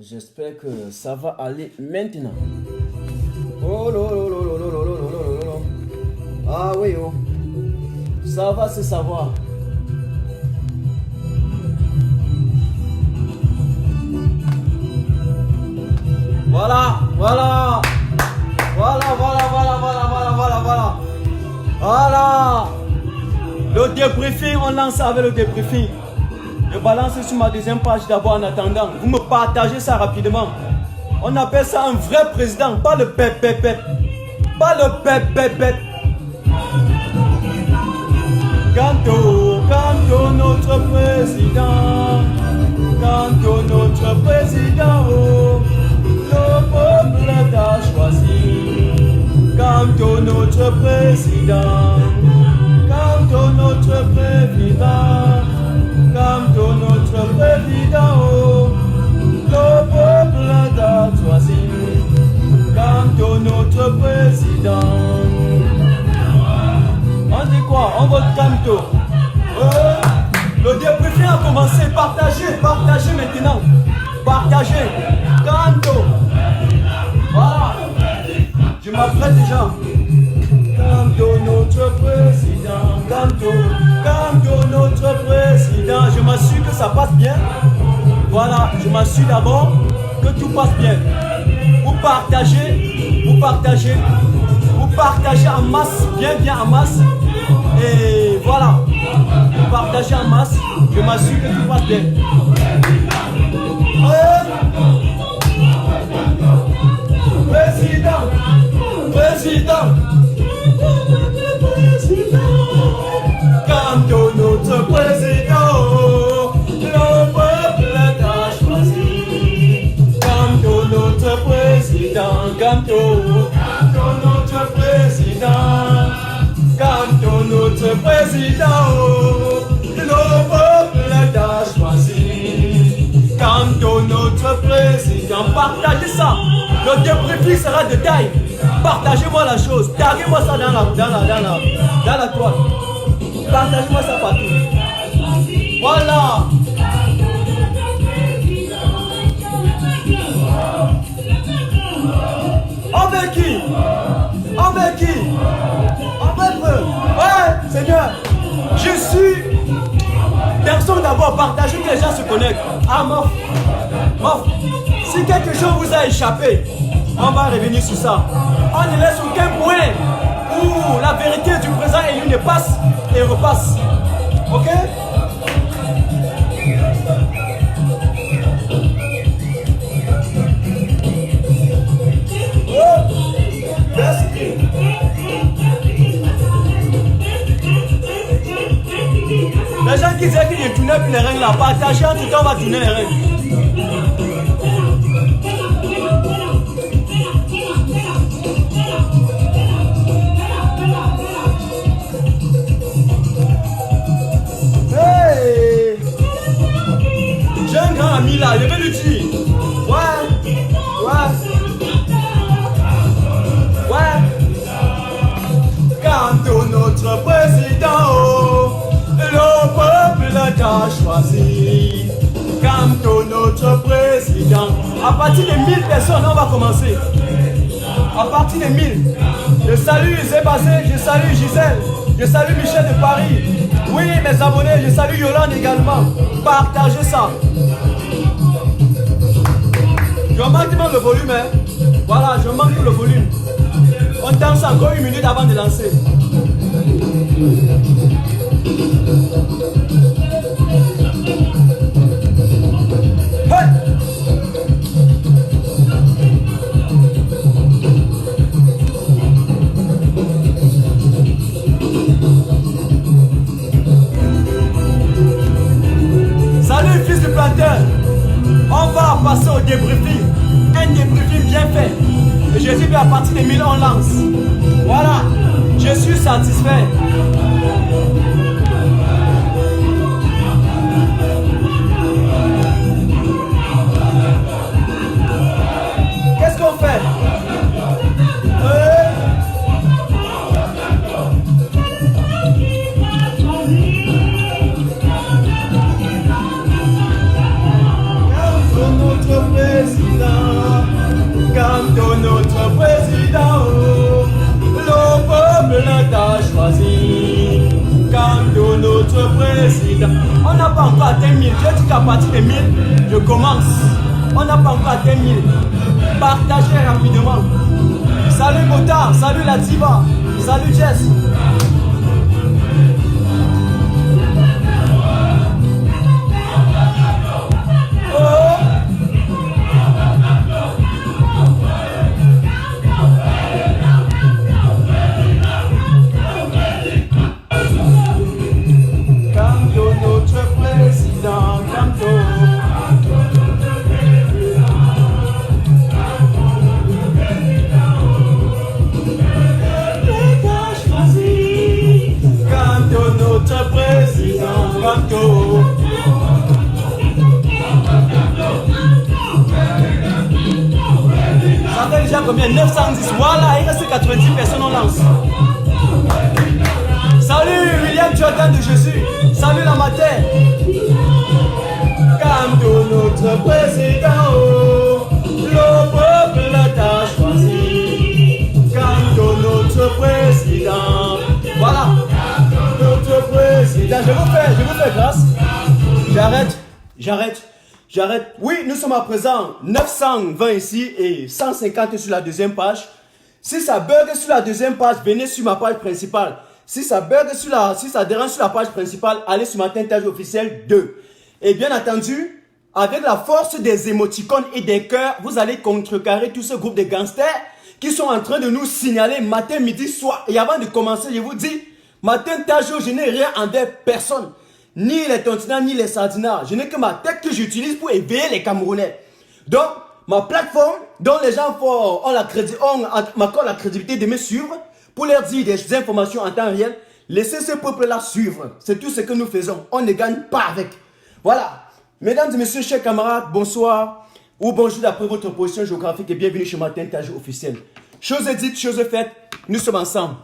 J'espère que ça va aller maintenant. Oh là là là là là là là là là là. Ah oui, oh. Ça va se savoir. Voilà, voilà. Voilà, voilà, voilà, voilà, voilà, voilà, voilà. Voilà. Le débriefing, on lance avec le débriefing. Je balance sur ma deuxième page d'abord en attendant. Vous me partagez ça rapidement. On appelle ça un vrai président, pas le pep pep pep. Pas le pep pep pep. Canto notre président. Canto notre président. Oh, le peuple t'a choisi. Canto notre président. Canto notre président. Canto notre président. Oh, le peuple t'a choisi. Canto notre président. On dit quoi? On vote Canto. Le débriefing a commencé. Partagez, partagez maintenant. Partagez. Canto. Voilà. Je m'apprête déjà. Canto notre président. Canto notre président. Je m'assure que ça passe bien. Voilà, je m'assure d'abord que tout passe bien. Vous partagez, vous partagez, vous partagez en masse, bien en masse. Et voilà, vous partagez en masse. Je m'assure que tout passe bien. Président, président. Canto notre président, le peuple t'a choisi. Canto notre président, Canto notre président. Canto notre président, le peuple t'a choisi. Canto notre président, partagez ça. Le débriefing sera de taille. Partagez-moi la chose, taguez-moi ça dans la toile. Partagez-moi ça partout. Voilà. Avec qui? Avec qui? Avec eux. Ouais, Seigneur. Je suis personne d'abord. Partagez que les gens se connectent. Ah, mof. Si quelque chose vous a échappé, on va revenir sur ça. On ne laisse aucun point où la vérité du présent élu ne passe et repasse. Ok? Les gens qui disaient qu'ils ne tournaient plus les règles là, partagez en tout cas, on va tourner les règles. Ami là, je vais lui dire. Ouais. Canto notre président, le peuple t'a choisi. Canto notre président. À partir de 1000 personnes, on va commencer. À partir de 1000. Je salue Zébazé, je salue Gisèle, je salue Michel de Paris. Oui, mes abonnés, je salue Yolande également. Partagez ça. Je manque le volume, hein. Voilà, je manque le volume. On danse encore 1 minute avant de lancer. Hey! Salut fils de planteur. On va passer au débriefing. Un débriefing bien fait. Et je dis qu'à partir de 1000 on lance. Voilà. Je suis satisfait. Qu'est-ce qu'on fait? Notre président. qu'à partir de 1000, je commence. On n'a pas encore atteint 1000. Partagez rapidement. Salut Mota, salut la diva, salut Jess. Ça fait déjà combien? 910. Voilà, il reste 90 personnes, on lance. Salut William Jordan de Jésus. Salut la matin. Canto notre président, le peuple t'a choisi. Canto notre président. Voilà. Notre président. Je vous fais grâce. J'arrête. Oui, nous sommes à présent 920 ici et 150 sur la deuxième page. Si ça bug sur la deuxième page, venez sur ma page principale. Si ça dérange sur la page principale, allez sur ma page officielle 2. Et bien entendu, avec la force des émoticônes et des cœurs, vous allez contrecarrer tout ce groupe de gangsters qui sont en train de nous signaler matin, midi, soir. Et avant de commencer, je vous dis, matin, je n'ai rien envers personne. Ni les tontinats, ni les sardinats. Je n'ai que ma tête que j'utilise pour éveiller les Camerounais. Donc, ma plateforme, dont les gens m'accordent la crédibilité de me suivre, pour leur dire des informations en temps réel, laissez ce peuple-là suivre. C'est tout ce que nous faisons. On ne gagne pas avec. Voilà. Mesdames et messieurs, chers camarades, bonsoir ou bonjour d'après votre position géographique et bienvenue chez Matin Tajou officiel. Chose dite, chose faite, nous sommes ensemble.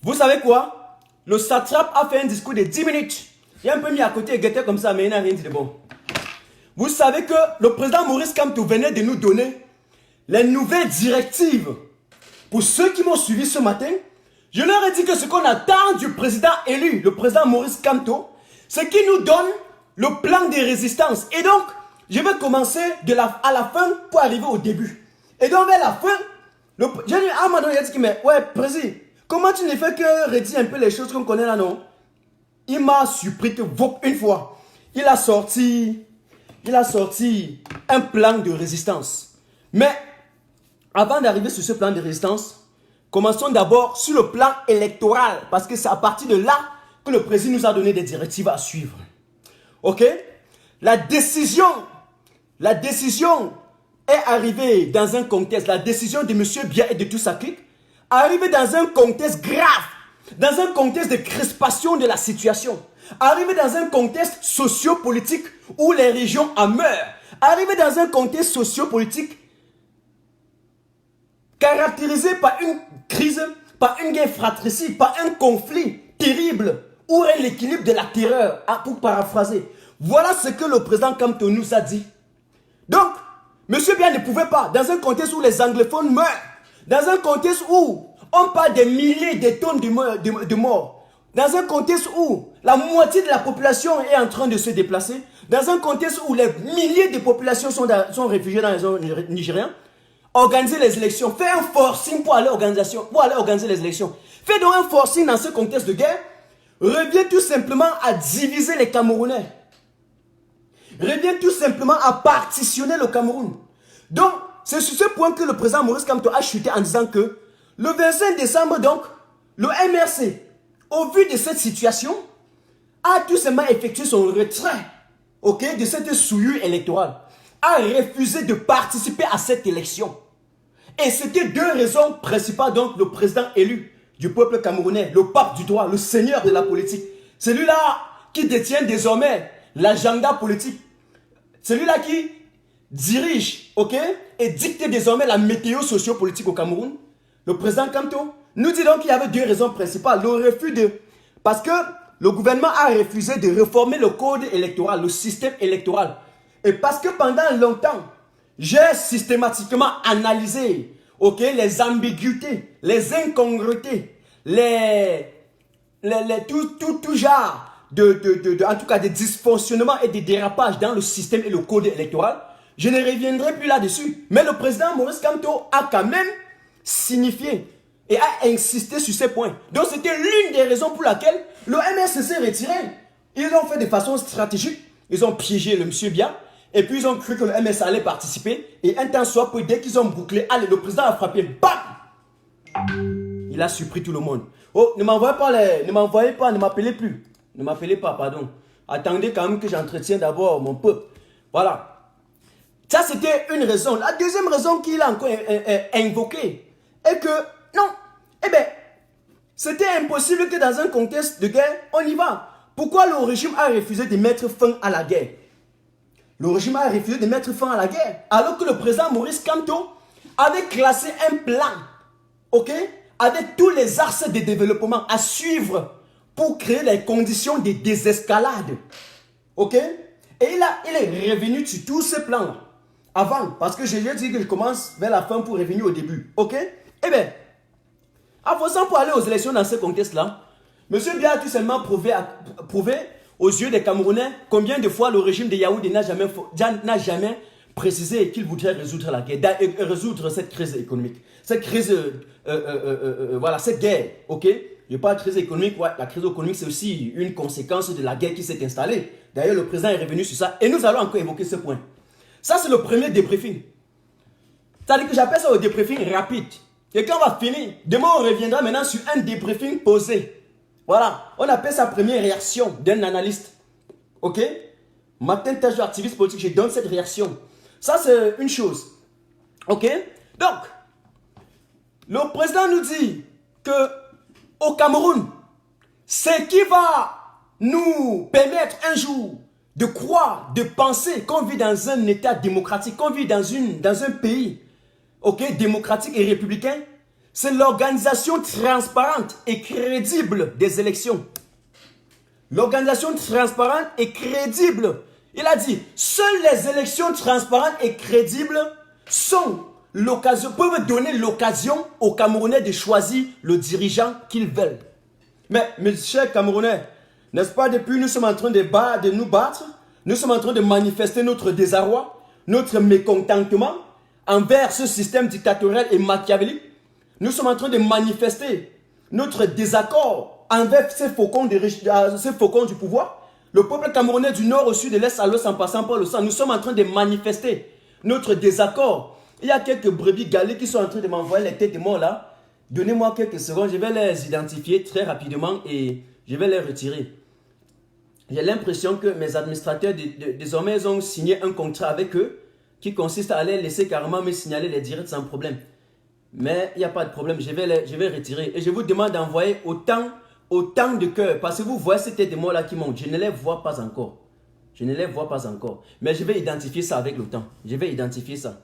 Vous savez quoi? Le satrape a fait un discours de 10 minutes. Il a un peu mis à côté et guetté comme ça, mais il n'a rien dit de bon. Vous savez que le président Maurice Kamto venait de nous donner les nouvelles directives. Pour ceux qui m'ont suivi ce matin, je leur ai dit que ce qu'on attend du président élu, le président Maurice Kamto, c'est qu'il nous donne le plan de résistance. Et donc, je vais commencer à la fin pour arriver au début. Et donc, vers la fin, j'ai dit à un moment donné, il a dit, mais ouais, président, comment tu ne fais que redire un peu les choses qu'on connaît là, non? Il m'a surpris une fois. Il a sorti un plan de résistance. Mais, avant d'arriver sur ce plan de résistance, commençons d'abord sur le plan électoral. Parce que c'est à partir de là que le président nous a donné des directives à suivre. Ok? La décision est arrivée dans un contexte, la décision de M. Biya et de tout sa clique, arrivée dans un contexte grave, dans un contexte de crispation de la situation, arrivée dans un contexte sociopolitique où les régions en meurent, arrivée dans un contexte sociopolitique caractérisé par une crise, par une guerre fratricide, par un conflit terrible, où est l'équilibre de la terreur, pour paraphraser. Voilà ce que le président Kamto nous a dit. Donc, M. Biya ne pouvait pas, dans un contexte où les anglophones meurent, dans un contexte où on parle des milliers de tonnes de morts, dans un contexte où la moitié de la population est en train de se déplacer, dans un contexte où les milliers de populations sont réfugiées dans les zones nigériennes, organiser les élections, faire un forcing pour aller organiser les élections. Faire donc un forcing dans ce contexte de guerre revient tout simplement à diviser les Camerounais. Revient tout simplement à partitionner le Cameroun. Donc, c'est sur ce point que le président Maurice Kamto a chuté en disant que le 25 décembre, donc, le MRC, au vu de cette situation, a tout simplement effectué son retrait, ok, de cette souillure électorale, a refusé de participer à cette élection. Et c'était deux raisons principales, donc, le président élu du peuple camerounais, le pape du droit, le seigneur de la politique, celui-là qui détient désormais l'agenda politique, celui-là qui dirige, ok, et dicte désormais la météo socio-politique au Cameroun, le président Kamto nous dit donc qu'il y avait deux raisons principales. Le refus parce que le gouvernement a refusé de réformer le code électoral, le système électoral. Et parce que pendant longtemps, j'ai systématiquement analysé, ok, les ambiguïtés, les incongruités, tout genre en tout cas, des dysfonctionnements et des dérapages dans le système et le code électoral, je ne reviendrai plus là-dessus. Mais le président Maurice Kamto a quand même signifié et a insisté sur ces points. Donc, c'était l'une des raisons pour laquelle le MS s'est retiré. Ils l'ont fait de façon stratégique. Ils ont piégé le monsieur Bia. Et puis, ils ont cru que le MS allait participer. Et un temps soit peu, dès qu'ils ont bouclé, allez, le président a frappé. Bam! Il a surpris tout le monde. Oh, ne m'appelez plus. Ne m'appelez pas, pardon. Attendez quand même que j'entretienne d'abord mon peuple. Voilà. Ça, c'était une raison. La deuxième raison qu'il a encore invoquée est que, non, eh bien, c'était impossible que dans un contexte de guerre, on y va. Pourquoi le régime a refusé de mettre fin à la guerre? Le régime a refusé de mettre fin à la guerre, alors que le président Maurice Kamto avait classé un plan, ok, avec tous les axes de développement à suivre pour créer les conditions de désescalade, ok. Et il est revenu sur tous ces plans avant, parce que je lui ai dit que je commence vers la fin pour revenir au début, ok. Eh bien, en forçant pour aller aux élections dans ce contexte-là, M. Bia a tout seulement prouvé aux yeux des Camerounais combien de fois le régime de Yaoundé n'a jamais précisé qu'il voudrait résoudre la guerre, résoudre cette crise économique, cette crise, voilà, cette guerre, ok. Je parle de crise économique, ouais, la crise économique c'est aussi une conséquence de la guerre qui s'est installée. D'ailleurs, le président est revenu sur ça et nous allons encore évoquer ce point. Ça, c'est le premier débriefing. C'est-à-dire que j'appelle ça le débriefing rapide. Et quand on va finir, demain on reviendra maintenant sur un débriefing posé. Voilà, on appelle ça première réaction d'un analyste. Ok? Matin, tâche activiste politique, je donne cette réaction. Ça, c'est une chose. Ok? Donc, le président nous dit que au Cameroun, ce qui va nous permettre un jour de croire, de penser qu'on vit dans un état démocratique, qu'on vit dans un pays, ok, démocratique et républicain, c'est l'organisation transparente et crédible des élections. L'organisation transparente et crédible. Il a dit, seules les élections transparentes et crédibles peuvent donner l'occasion aux Camerounais de choisir le dirigeant qu'ils veulent. Mais, mes chers Camerounais, n'est-ce pas, depuis nous sommes en train de nous battre, nous sommes en train de manifester notre désarroi, notre mécontentement envers ce système dictatorial et machiavélique. Nous sommes en train de manifester notre désaccord envers ces faucons du pouvoir. Le peuple camerounais du nord au sud, de l'est à l'ouest en passant par le sang, nous sommes en train de manifester notre désaccord. Il y a quelques brebis galées qui sont en train de m'envoyer les têtes de mort là. Donnez-moi quelques secondes, je vais les identifier très rapidement et je vais les retirer. J'ai l'impression que mes administrateurs, désormais, ils ont signé un contrat avec eux qui consiste à aller laisser carrément me signaler les directs sans problème. Mais il n'y a pas de problème, je vais retirer. Et je vous demande d'envoyer autant de cœur. Parce que vous voyez ces têtes de mort là qui montent. Je ne les vois pas encore. Je ne les vois pas encore. Mais je vais identifier ça avec le temps. Je vais identifier ça.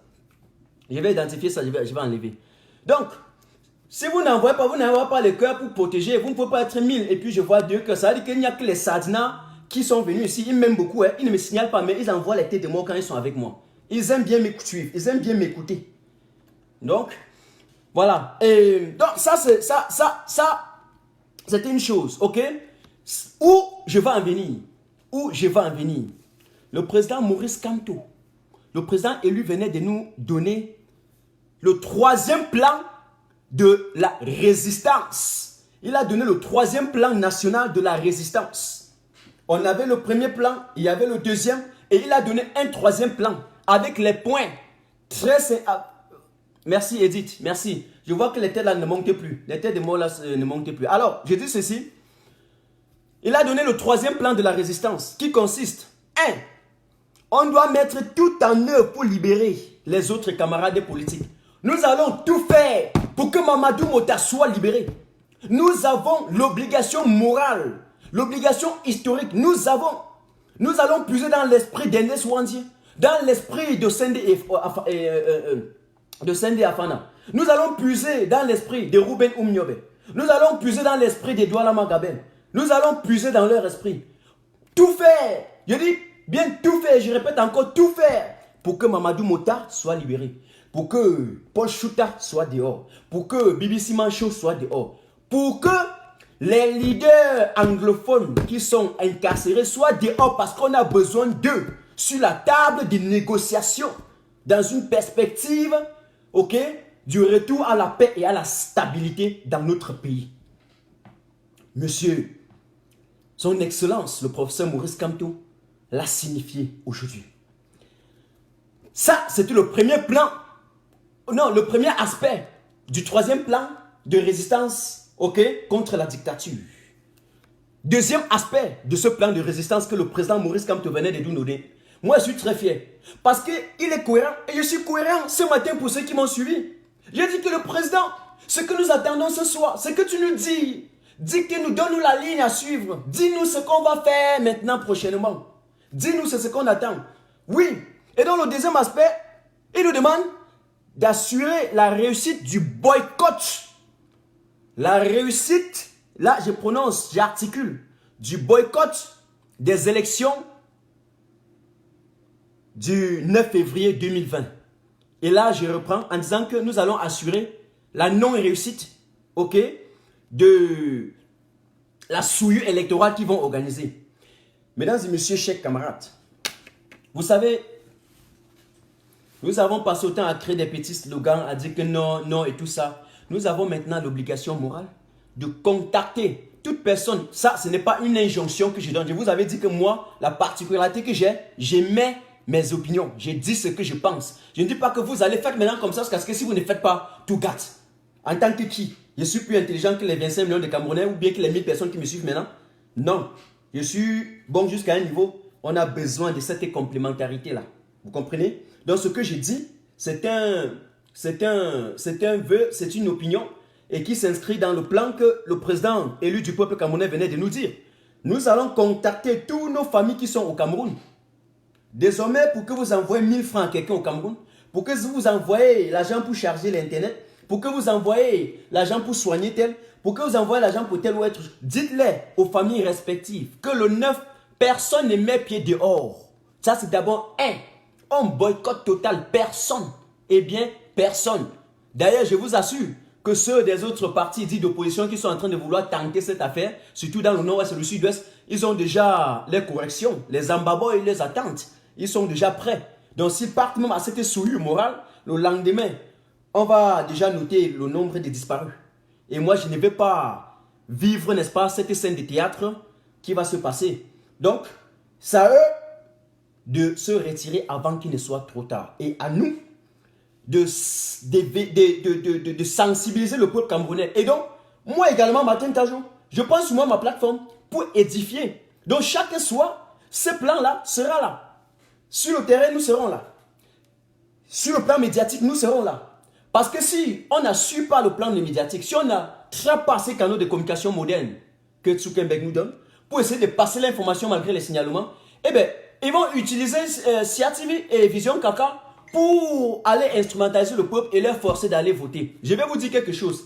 Je vais enlever. Donc, si vous n'envoyez pas le cœur pour protéger, vous ne pouvez pas être 1000. Et puis je vois 2 cœurs. Ça veut dire qu'il n'y a que les Sadina qui sont venus ici. Ils m'aiment beaucoup. Hein. Ils ne me signalent pas, mais ils envoient les têtes de mort quand ils sont avec moi. Ils aiment bien m'écouter. Ils aiment bien m'écouter. Donc, voilà. Et donc, ça, c'était une chose. Ok? Où je vais en venir? Le président Maurice Kamto, le président élu, venait de nous donner le 3e plan de la résistance. Il a donné le 3e plan national de la résistance. On avait le premier plan, il y avait le 2e, et il a donné un 3e plan avec les points très... Merci Edith, merci. Je vois que les têtes là ne montent plus. Les têtes de mots là ne montent plus. Alors, je dis ceci. Il a donné le 3e plan de la résistance qui consiste 1. On doit mettre tout en œuvre pour libérer les autres camarades politiques. Nous allons tout faire pour que Mamadou Mota soit libéré. Nous avons l'obligation morale, l'obligation historique. Nous allons puiser dans l'esprit d'Ernest Ouandié, dans l'esprit de Sendé Afana. Nous allons puiser dans l'esprit de Ruben Oumniobe. Nous allons puiser dans l'esprit de Douala Magaben. Nous allons puiser dans leur esprit. Tout faire. Je dis bien tout faire. Je répète encore tout faire pour que Mamadou Mota soit libéré. Pour que Paul Chouta soit dehors. Pour que Bibi Simancho soit dehors. Pour que les leaders anglophones qui sont incarcérés soient dehors parce qu'on a besoin d'eux sur la table des négociations dans une perspective, ok, du retour à la paix et à la stabilité dans notre pays. Monsieur, son Excellence, le professeur Maurice Kamto, l'a signifié aujourd'hui. Ça, c'était le premier plan, non, le premier aspect du troisième plan de résistance, ok, contre la dictature. Deuxième aspect de ce plan de résistance que le président Maurice Kamto venait de nous donner. Moi, je suis très fier parce qu'il est cohérent et je suis cohérent ce matin pour ceux qui m'ont suivi. J'ai dit que le président, ce que nous attendons ce soir, c'est que tu nous dis que nous donne-nous la ligne à suivre. Dis-nous ce qu'on va faire maintenant prochainement. Dis-nous ce qu'on attend. Oui. Et dans le deuxième aspect, il nous demande d'assurer la réussite du boycott. La réussite, là je prononce, j'articule, du boycott des élections du 9 février 2020. Et là je reprends en disant que nous allons assurer la non-réussite, ok, de la souillure électorale qu'ils vont organiser. Mesdames et messieurs, chers camarades, vous savez, nous avons passé autant à créer des petits slogans, à dire que non, non et tout ça. Nous avons maintenant l'obligation morale de contacter toute personne. Ça, ce n'est pas une injonction que je donne. Je vous avais dit que moi, la particularité que j'ai, j'émets mes opinions. Je dis ce que je pense. Je ne dis pas que vous allez faire maintenant comme ça, parce que si vous ne faites pas, tout gâte. En tant que qui? Je suis plus intelligent que les 25 millions de Camerounais ou bien que les 1000 personnes qui me suivent maintenant? Non. Je suis bon jusqu'à un niveau. On a besoin de cette complémentarité-là. Vous comprenez? Donc, ce que j'ai dit, c'est une opinion et qui s'inscrit dans le plan que le président élu du peuple camerounais venait de nous dire. Nous allons contacter tous nos familles qui sont au Cameroun. Désormais, pour que vous envoyez 1000 francs à quelqu'un au Cameroun, pour que vous envoyez l'argent pour charger l'Internet, pour que vous envoyez l'argent pour soigner tel, pour que vous envoyez l'argent pour tel ou autre, dites-les aux familles respectives que le 9, personne ne met pied dehors. Ça, c'est d'abord un boycott total. Personne. Eh bien, personne. D'ailleurs, je vous assure que ceux des autres partis dits d'opposition qui sont en train de vouloir tanker cette affaire, surtout dans le nord-ouest et le sud-ouest, ils ont déjà les corrections, les embabos et les attentes. Ils sont déjà prêts. Donc, s'ils partent même à cette souillure morale, le lendemain, on va déjà noter le nombre de disparus. Et moi, je ne vais pas vivre, n'est-ce pas, cette scène de théâtre qui va se passer. Donc, c'est à eux de se retirer avant qu'il ne soit trop tard. Et à nous de sensibiliser le peuple camerounais. Et donc, moi également, Martin Tajou, je prends sur moi ma plateforme pour édifier. Donc, chaque soir, ce plan-là sera là. Sur le terrain, nous serons là. Sur le plan médiatique, nous serons là. Parce que si on n'assure pas le plan médiatique, si on n'attrape pas ces canaux de communication modernes que Zuckerberg nous donne, pour essayer de passer l'information malgré les signalements, eh bien, ils vont utiliser SIA TV et Vision Kaka pour aller instrumentaliser le peuple et leur forcer d'aller voter. Je vais vous dire quelque chose.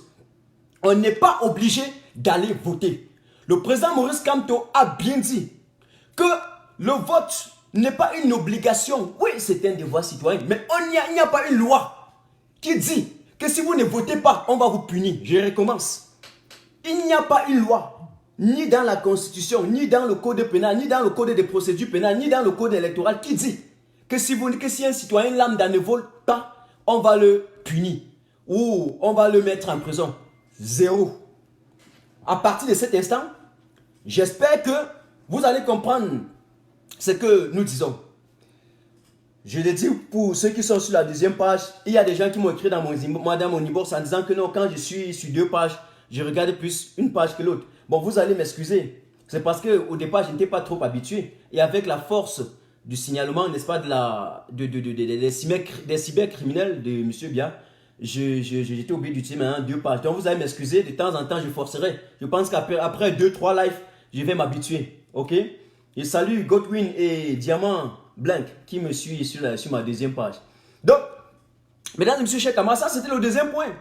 On n'est pas obligé d'aller voter. Le président Maurice Kamto a bien dit que le vote n'est pas une obligation. Oui, c'est un devoir citoyen, mais il n'y a pas une loi qui dit que si vous ne votez pas, on va vous punir. Je recommence. Il n'y a pas une loi, ni dans la Constitution, ni dans le Code pénal, ni dans le Code des procédures pénales, ni dans le Code électoral qui dit que si un citoyen lambda ne vote pas, on va le punir ou on va le mettre en prison. Zéro. À partir de cet instant, j'espère que vous allez comprendre ce que nous disons. Je le dis pour ceux qui sont sur la deuxième page, il y a des gens qui m'ont écrit dans mon inbox en disant que non, quand je suis sur 2 pages, je regarde plus une page que l'autre. Bon, vous allez m'excuser. C'est parce qu'au départ, je n'étais pas trop habitué. Et avec la force du signalement, n'est-ce pas, des cybercriminels de M. Bia, j'étais obligé d'utiliser maintenant 2 pages. Donc, vous allez m'excuser. De temps en temps, je forcerai. Je pense qu'après 2-3 lives, je vais m'habituer. Ok? Je salue Godwin et Diamant Blank qui me suit sur ma deuxième page. Donc, mesdames et messieurs, chers camarades, ça c'était le deuxième point.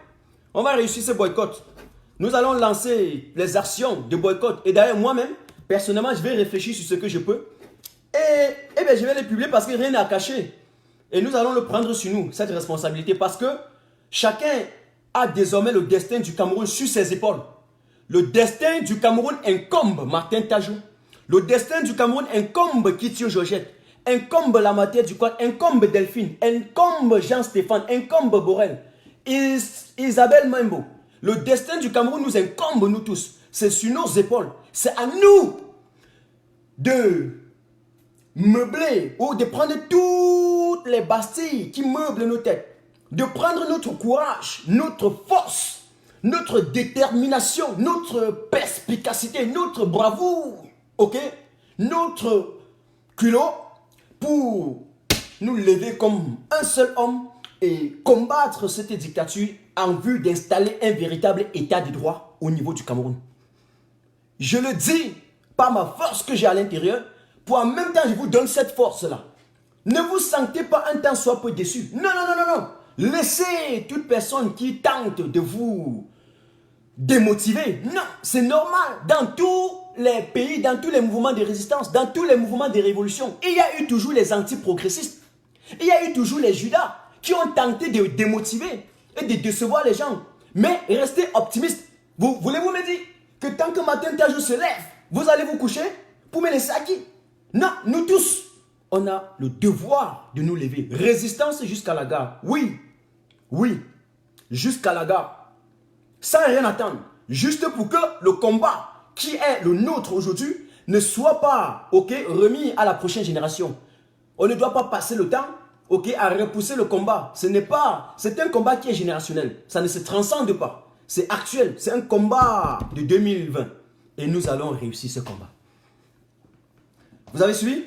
On va réussir ce boycott. Nous allons lancer les actions de boycott. Et d'ailleurs, moi-même, personnellement, je vais réfléchir sur ce que je peux. Et bien, je vais les publier parce que rien n'est à cacher. Et nous allons le prendre sur nous, cette responsabilité. Parce que chacun a désormais le destin du Cameroun sur ses épaules. Le destin du Cameroun incombe Martin Tajou. Le destin du Cameroun incombe Kitio Georgette. Incombe la matière du quad, incombe Delphine, incombe Jean-Stéphane, incombe Borel, Isabelle Membo. Le destin du Cameroun nous incombe, nous tous. C'est sur nos épaules. C'est à nous de meubler ou de prendre toutes les bastilles qui meublent nos têtes. De prendre notre courage, notre force, notre détermination, notre perspicacité, notre bravoure, ok? Notre culot pour nous lever comme un seul homme et combattre cette dictature en vue d'installer un véritable état de droit au niveau du Cameroun. Je le dis par ma force que j'ai à l'intérieur, pour en même temps je vous donne cette force-là. Ne vous sentez pas un temps soit peu déçu. Non, non, non, non, non. Laissez toute personne qui tente de vous démotiver. Non, c'est normal. Dans tous les pays, dans tous les mouvements de résistance, dans tous les mouvements de révolution, il y a eu toujours les anti-progressistes. Il y a eu toujours les Judas qui ont tenté de démotiver et de décevoir les gens. Mais restez optimistes. Voulez-vous me dire que tant que Martin Tajou se lève, vous allez vous coucher pour me laisser acquis? Non, nous tous, on a le devoir de nous lever. Résistance jusqu'à la gare. Oui, oui, jusqu'à la gare. Sans rien attendre. Juste pour que le combat qui est le nôtre aujourd'hui ne soit pas remis à la prochaine génération. On ne doit pas passer le temps à repousser le combat. C'est un combat qui est générationnel. Ça ne se transcende pas. C'est actuel. C'est un combat de 2020. Et nous allons réussir ce combat. Vous avez suivi?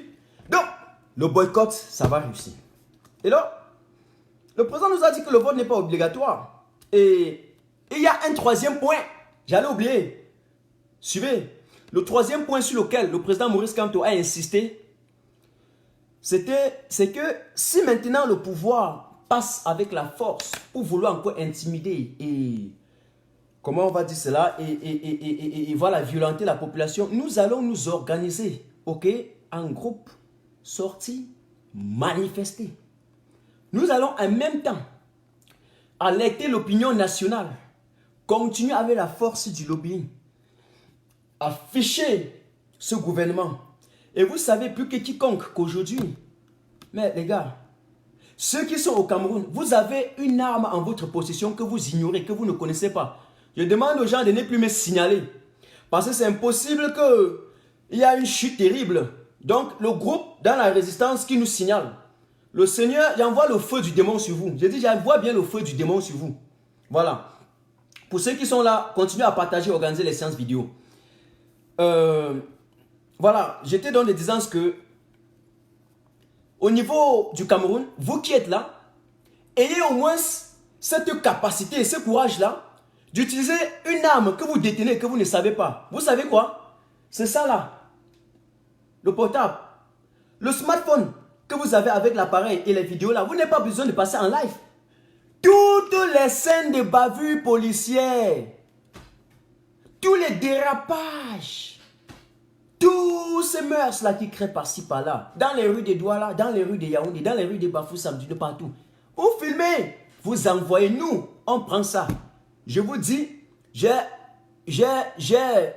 Donc, le boycott, ça va réussir. Et là, le président nous a dit que le vote n'est pas obligatoire. Et il y a un troisième point. J'allais oublier. Suivez. Le troisième point sur lequel le président Maurice Kamto a insisté, c'est que si maintenant le pouvoir passe avec la force pour vouloir encore intimider et, comment on va dire cela, et voilà, violenter la population, nous allons nous organiser, en groupe, sortir, manifester. Nous allons en même temps alerter l'opinion nationale, continuer avec la force du lobbying, afficher ce gouvernement. Et vous savez plus que quiconque qu'aujourd'hui, mais les gars, ceux qui sont au Cameroun, vous avez une arme en votre possession que vous ignorez, que vous ne connaissez pas. Je demande aux gens de ne plus me signaler. Parce que c'est impossible qu'il y ait une chute terrible. Donc le groupe dans la résistance qui nous signale. Le Seigneur, j'envoie le feu du démon sur vous. J'ai dit, j'envoie bien le feu du démon sur vous. Voilà. Pour ceux qui sont là, continuez à partager, organiser les séances vidéo. Voilà, j'étais dans les disances que au niveau du Cameroun, vous qui êtes là, ayez au moins cette capacité et ce courage-là d'utiliser une arme que vous détenez, que vous ne savez pas. Vous savez quoi? C'est ça là. Le portable. Le smartphone que vous avez avec l'appareil et les vidéos là, vous n'avez pas besoin de passer en live. Toutes les scènes de bavure policière, tous les dérapages, tous ces mœurs là qui créent par-ci par-là, dans les rues de Douala, dans les rues de Yaoundé, dans les rues de Bafoussam, de partout. Vous filmez, vous envoyez nous, on prend ça. Je vous dis, j'ai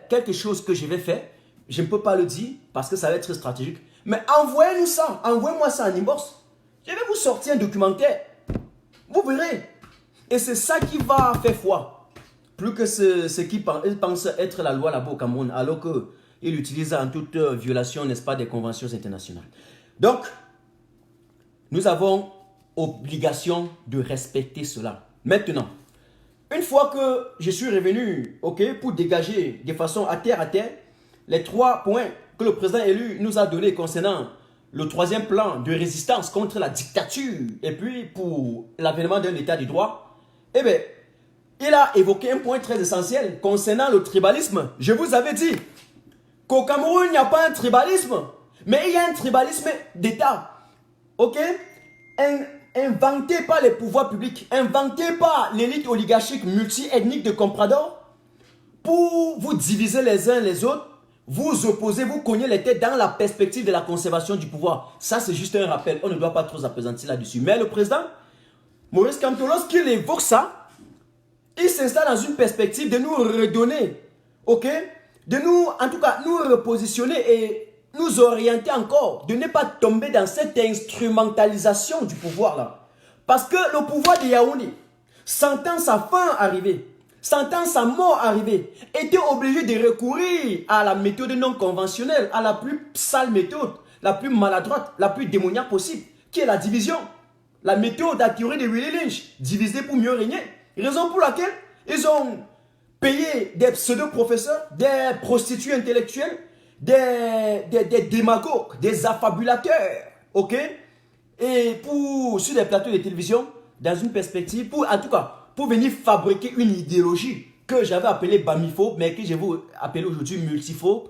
quelque chose que je vais faire. Je ne peux pas le dire parce que ça va être stratégique. Mais envoyez-nous ça, envoyez-moi ça en inbox. Je vais vous sortir un documentaire. Vous verrez. Et c'est ça qui va faire foi. Plus que ce qui pense être la loi là-bas au Cameroun, alors qu'il utilise en toute violation, n'est-ce pas, des conventions internationales. Donc, nous avons obligation de respecter cela. Maintenant, une fois que je suis revenu, pour dégager de façon à terre, les 3 points que le président élu nous a donnés concernant le 3e plan de résistance contre la dictature et puis pour l'avènement d'un état de droit, eh bien, il a évoqué un point très essentiel concernant le tribalisme. Je vous avais dit qu'au Cameroun, il n'y a pas un tribalisme, mais il y a un tribalisme d'État. Inventé par les pouvoirs publics, inventé par l'élite oligarchique multi-ethnique de Comprador pour vous diviser les uns les autres, vous opposez, vous cognez les têtes dans la perspective de la conservation du pouvoir. Ça, c'est juste un rappel. On ne doit pas trop s'appesantir là-dessus. Mais le président, Maurice Kamto, lorsqu'il évoque ça, il s'installe dans une perspective de nous redonner, ok, de nous, en tout cas, nous repositionner et nous orienter encore, de ne pas tomber dans cette instrumentalisation du pouvoir là. Parce que le pouvoir de Yaoundé, sentant sa fin arriver, sentant sa mort arriver, était obligé de recourir à la méthode non conventionnelle, à la plus sale méthode, la plus maladroite, la plus démoniaque possible, qui est la division. La méthode, la théorie de Willy Lynch, diviser pour mieux régner. Raison pour laquelle ils ont payé des pseudo-professeurs, des prostituées intellectuelles, des démagogues, des affabulateurs, ok? Et sur des plateaux de télévision, dans une perspective, en tout cas, pour venir fabriquer une idéologie que j'avais appelée bamiphobe, mais que je vais appeler aujourd'hui multiphobe,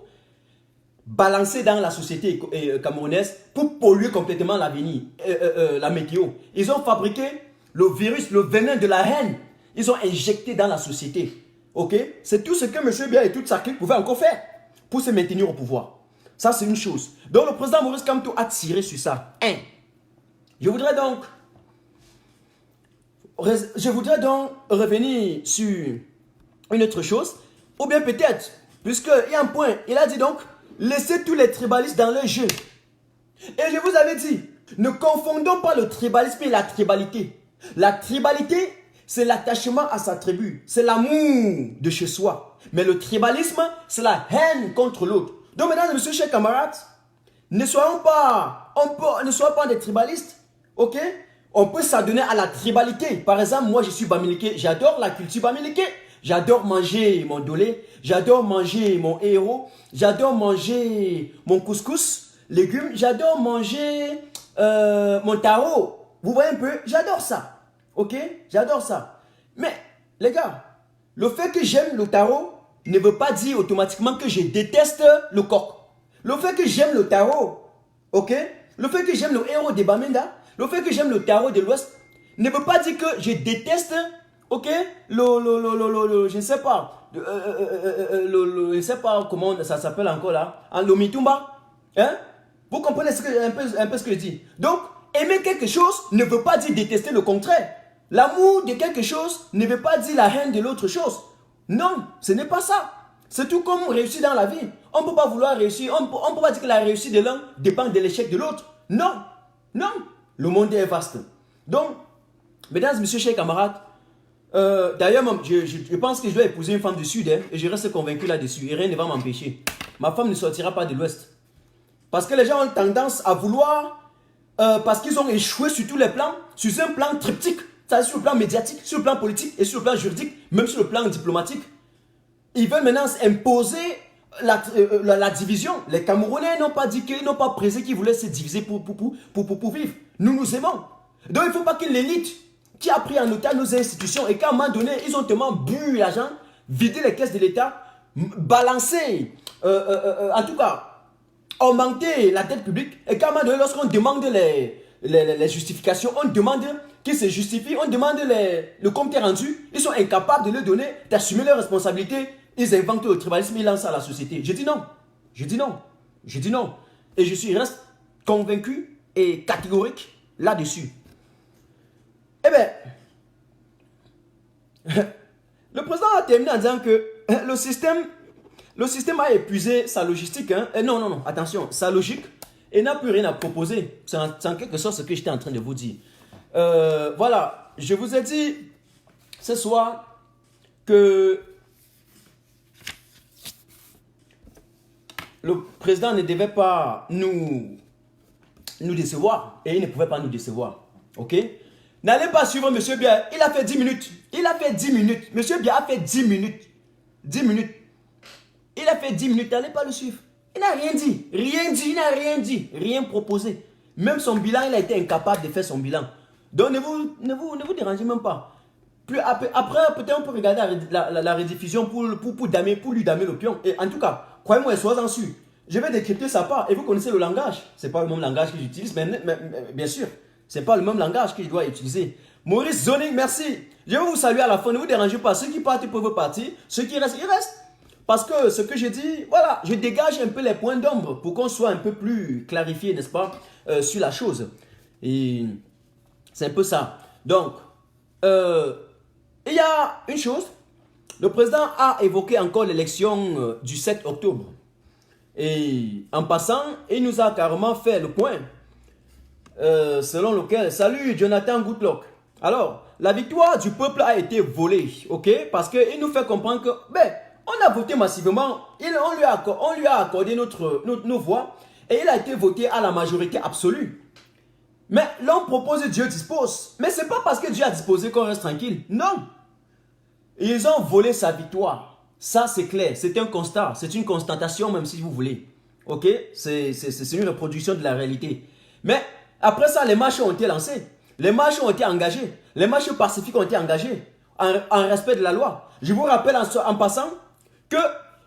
balancée dans la société camerounaise pour polluer complètement l'avenir, la météo. Ils ont fabriqué le virus, le venin de la haine. Ils ont injecté dans la société. Ok? C'est tout ce que M. Biya et toute sa clique pouvaient encore faire pour se maintenir au pouvoir. Ça, c'est une chose. Donc, le président Maurice Kamto a tiré sur ça. Je voudrais donc revenir sur une autre chose. Ou bien peut-être, puisqu'il y a un point, il a dit donc, laissez tous les tribalistes dans le jeu. Et je vous avais dit, ne confondons pas le tribalisme et la tribalité. La tribalité, c'est l'attachement à sa tribu. C'est l'amour de chez soi. Mais le tribalisme, c'est la haine contre l'autre. Donc, mesdames et messieurs, chers camarades, ne soyons pas des tribalistes. Ok? On peut s'adonner à la tribalité. Par exemple, moi, je suis bamileke. J'adore la culture bamileke. J'adore manger mon dolé. J'adore manger mon héros. J'adore manger mon couscous, légumes. J'adore manger mon taro. Vous voyez un peu? J'adore ça. Ok? J'adore ça. Mais, les gars, le fait que j'aime le taro ne veut pas dire automatiquement que je déteste le coq. Le fait que j'aime le taro, ok? Le fait que j'aime le héros de Bamenda, le fait que j'aime le taro de l'Ouest, ne veut pas dire que je déteste, ok? Je ne sais pas, je ne sais pas comment ça s'appelle encore là, le mitumba, hein? Vous comprenez un peu ce que je dis? Donc, aimer quelque chose ne veut pas dire détester le contraire. L'amour de quelque chose ne veut pas dire la haine de l'autre chose. Non, ce n'est pas ça. C'est tout comme réussir dans la vie. On ne peut pas vouloir réussir. On ne peut pas dire que la réussite de l'un dépend de l'échec de l'autre. Non, non. Le monde est vaste. Donc, mesdames et messieurs, chers camarades, d'ailleurs, je pense que je dois épouser une femme du Sud, hein, et je reste convaincu là-dessus. Et rien ne va m'empêcher. Ma femme ne sortira pas de l'Ouest. Parce que les gens ont tendance à vouloir, parce qu'ils ont échoué sur tous les plans, sur un plan triptyque. C'est-à-dire sur le plan médiatique, sur le plan politique et sur le plan juridique, même sur le plan diplomatique. Ils veulent maintenant imposer la division. Les Camerounais n'ont pas dit qu'ils n'ont pas pressé qu'ils voulaient se diviser pour vivre. Nous aimons. Donc il ne faut pas que l'élite qui a pris en otage nos institutions et qu'à un moment donné, ils ont tellement bu l'argent, vidé les caisses de l'État, balancé, en tout cas, augmenté la dette publique et qu'à un moment donné, lorsqu'on demande les justifications, on demande qu'ils se justifient, on demande le compte rendu, ils sont incapables de le donner, d'assumer leurs responsabilités, ils inventent le tribalisme, ils lancent ça à la société. Je dis non, je dis non, je dis non. Et je reste convaincu et catégorique là-dessus. Eh bien, le président a terminé en disant que le système a épuisé sa logistique. Hein. Non, attention, sa logique, et n'a plus rien à proposer. C'est en quelque sorte ce que j'étais en train de vous dire. Voilà, je vous ai dit ce soir que le président ne devait pas nous décevoir et il ne pouvait pas nous décevoir. Ok? N'allez pas suivre M. Biya. Il a fait 10 minutes. Il a fait 10 minutes. M. Biya a fait 10 minutes. 10 minutes. Il a fait 10 minutes. N'allez pas le suivre. Il n'a rien dit. Rien dit. Il n'a rien dit. Rien proposé. Même son bilan, il a été incapable de faire son bilan. Donc ne vous dérangez même pas. Après, peut-être on peut regarder la rediffusion pour lui damer le pion. Et en tout cas, croyez-moi, soyez-en sûr. Je vais décrypter sa part. Et vous connaissez le langage. Ce n'est pas le même langage que j'utilise, mais bien sûr. Ce n'est pas le même langage que je dois utiliser. Maurice Zoning, merci. Je vais vous saluer à la fin. Ne vous dérangez pas. Ceux qui partent peuvent partir. Ceux qui restent, ils restent. Parce que ce que j'ai dit, voilà, je dégage un peu les points d'ombre pour qu'on soit un peu plus clarifié, n'est-ce pas, sur la chose. Et c'est un peu ça. Donc, il y a une chose. Le président a évoqué encore l'élection du 7 octobre. Et en passant, il nous a carrément fait le point. Selon lequel, salut Jonathan Goodluck. Alors, la victoire du peuple a été volée, ok? Parce qu'il nous fait comprendre que, on a voté massivement, on lui a accordé nos voix, et il a été voté à la majorité absolue. Mais l'on propose Dieu dispose. Mais ce n'est pas parce que Dieu a disposé qu'on reste tranquille. Non. Ils ont volé sa victoire. Ça, c'est clair. C'est un constat. C'est une constatation, même si vous voulez. Ok? C'est une reproduction de la réalité. Mais après ça, les marches ont été lancées. Les marches ont été engagées. Les marches pacifiques ont été engagées. En respect de la loi. Je vous rappelle en passant que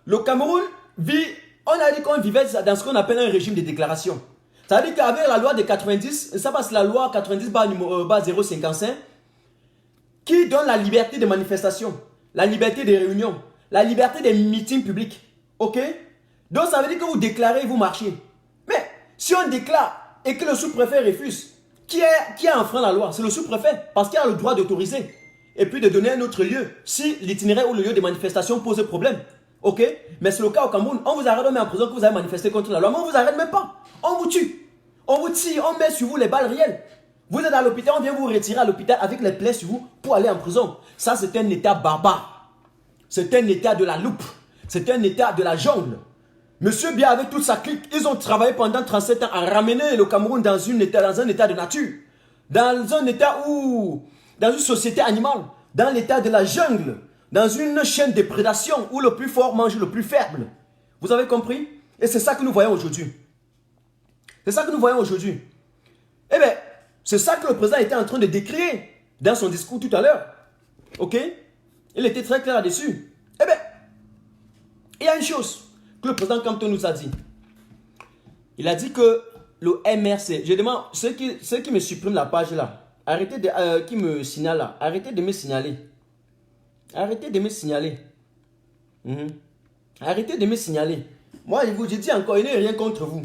le Cameroun vit... On a dit qu'on vivait dans ce qu'on appelle un régime de déclaration. Ça veut dire qu'avec la loi de 90, ça passe la loi 90/055 qui donne la liberté de manifestation, la liberté de réunion, la liberté des meetings publics. Ok? Donc ça veut dire que vous déclarez, vous marchez. Mais si on déclare et que le sous-préfet refuse, qui a enfreint la loi? C'est le sous-préfet parce qu'il a le droit d'autoriser et puis de donner un autre lieu si l'itinéraire ou le lieu de manifestation pose problème. Ok? Mais c'est le cas au Cameroun. On vous arrête, on met en prison que vous avez manifesté contre la loi. Mais on ne vous arrête même pas. On vous tue. On vous tire, on met sur vous les balles réelles. Vous êtes à l'hôpital, on vient vous retirer à l'hôpital avec les plaies sur vous pour aller en prison. Ça, c'est un état barbare. C'est un état de la loupe. C'est un état de la jungle. Monsieur Biya avec toute sa clique, ils ont travaillé pendant 37 ans à ramener le Cameroun dans un état de nature. Dans un état où... Dans une société animale. Dans l'état de la jungle. Dans une chaîne de prédation où le plus fort mange le plus faible. Vous avez compris? Et c'est ça que nous voyons aujourd'hui. C'est ça que nous voyons aujourd'hui. Eh bien, c'est ça que le président était en train de décrire dans son discours tout à l'heure. Ok? Il était très clair là-dessus. Eh bien, il y a une chose que le président Campton nous a dit. Il a dit que le MRC, je demande, ceux qui me suppriment la page là, arrêtez de, qui me signalent là, arrêtez de me signaler. Arrêtez de me signaler. Arrêtez de me signaler. Moi, je vous dis encore, il n'y a rien contre vous.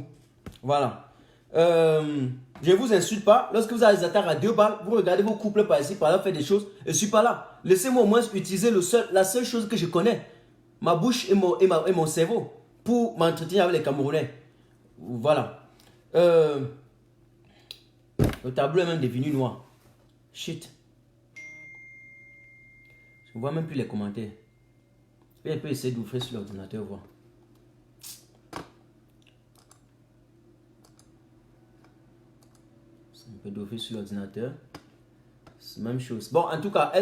Voilà. Je ne vous insulte pas. Lorsque vous avez des attaques à 2 balles, vous regardez vos couples par ici, par là, faire des choses. Je ne suis pas là. Laissez-moi au moins utiliser la seule chose que je connais. Ma bouche et mon cerveau. Pour m'entretenir avec les Camerounais. Voilà. Le tableau est même devenu noir. Shit. Je ne vois même plus les commentaires. Je peux essayer d'ouvrir sur l'ordinateur, voir. On peut d'ouvrir sur l'ordinateur. C'est la même chose. Bon, en tout cas,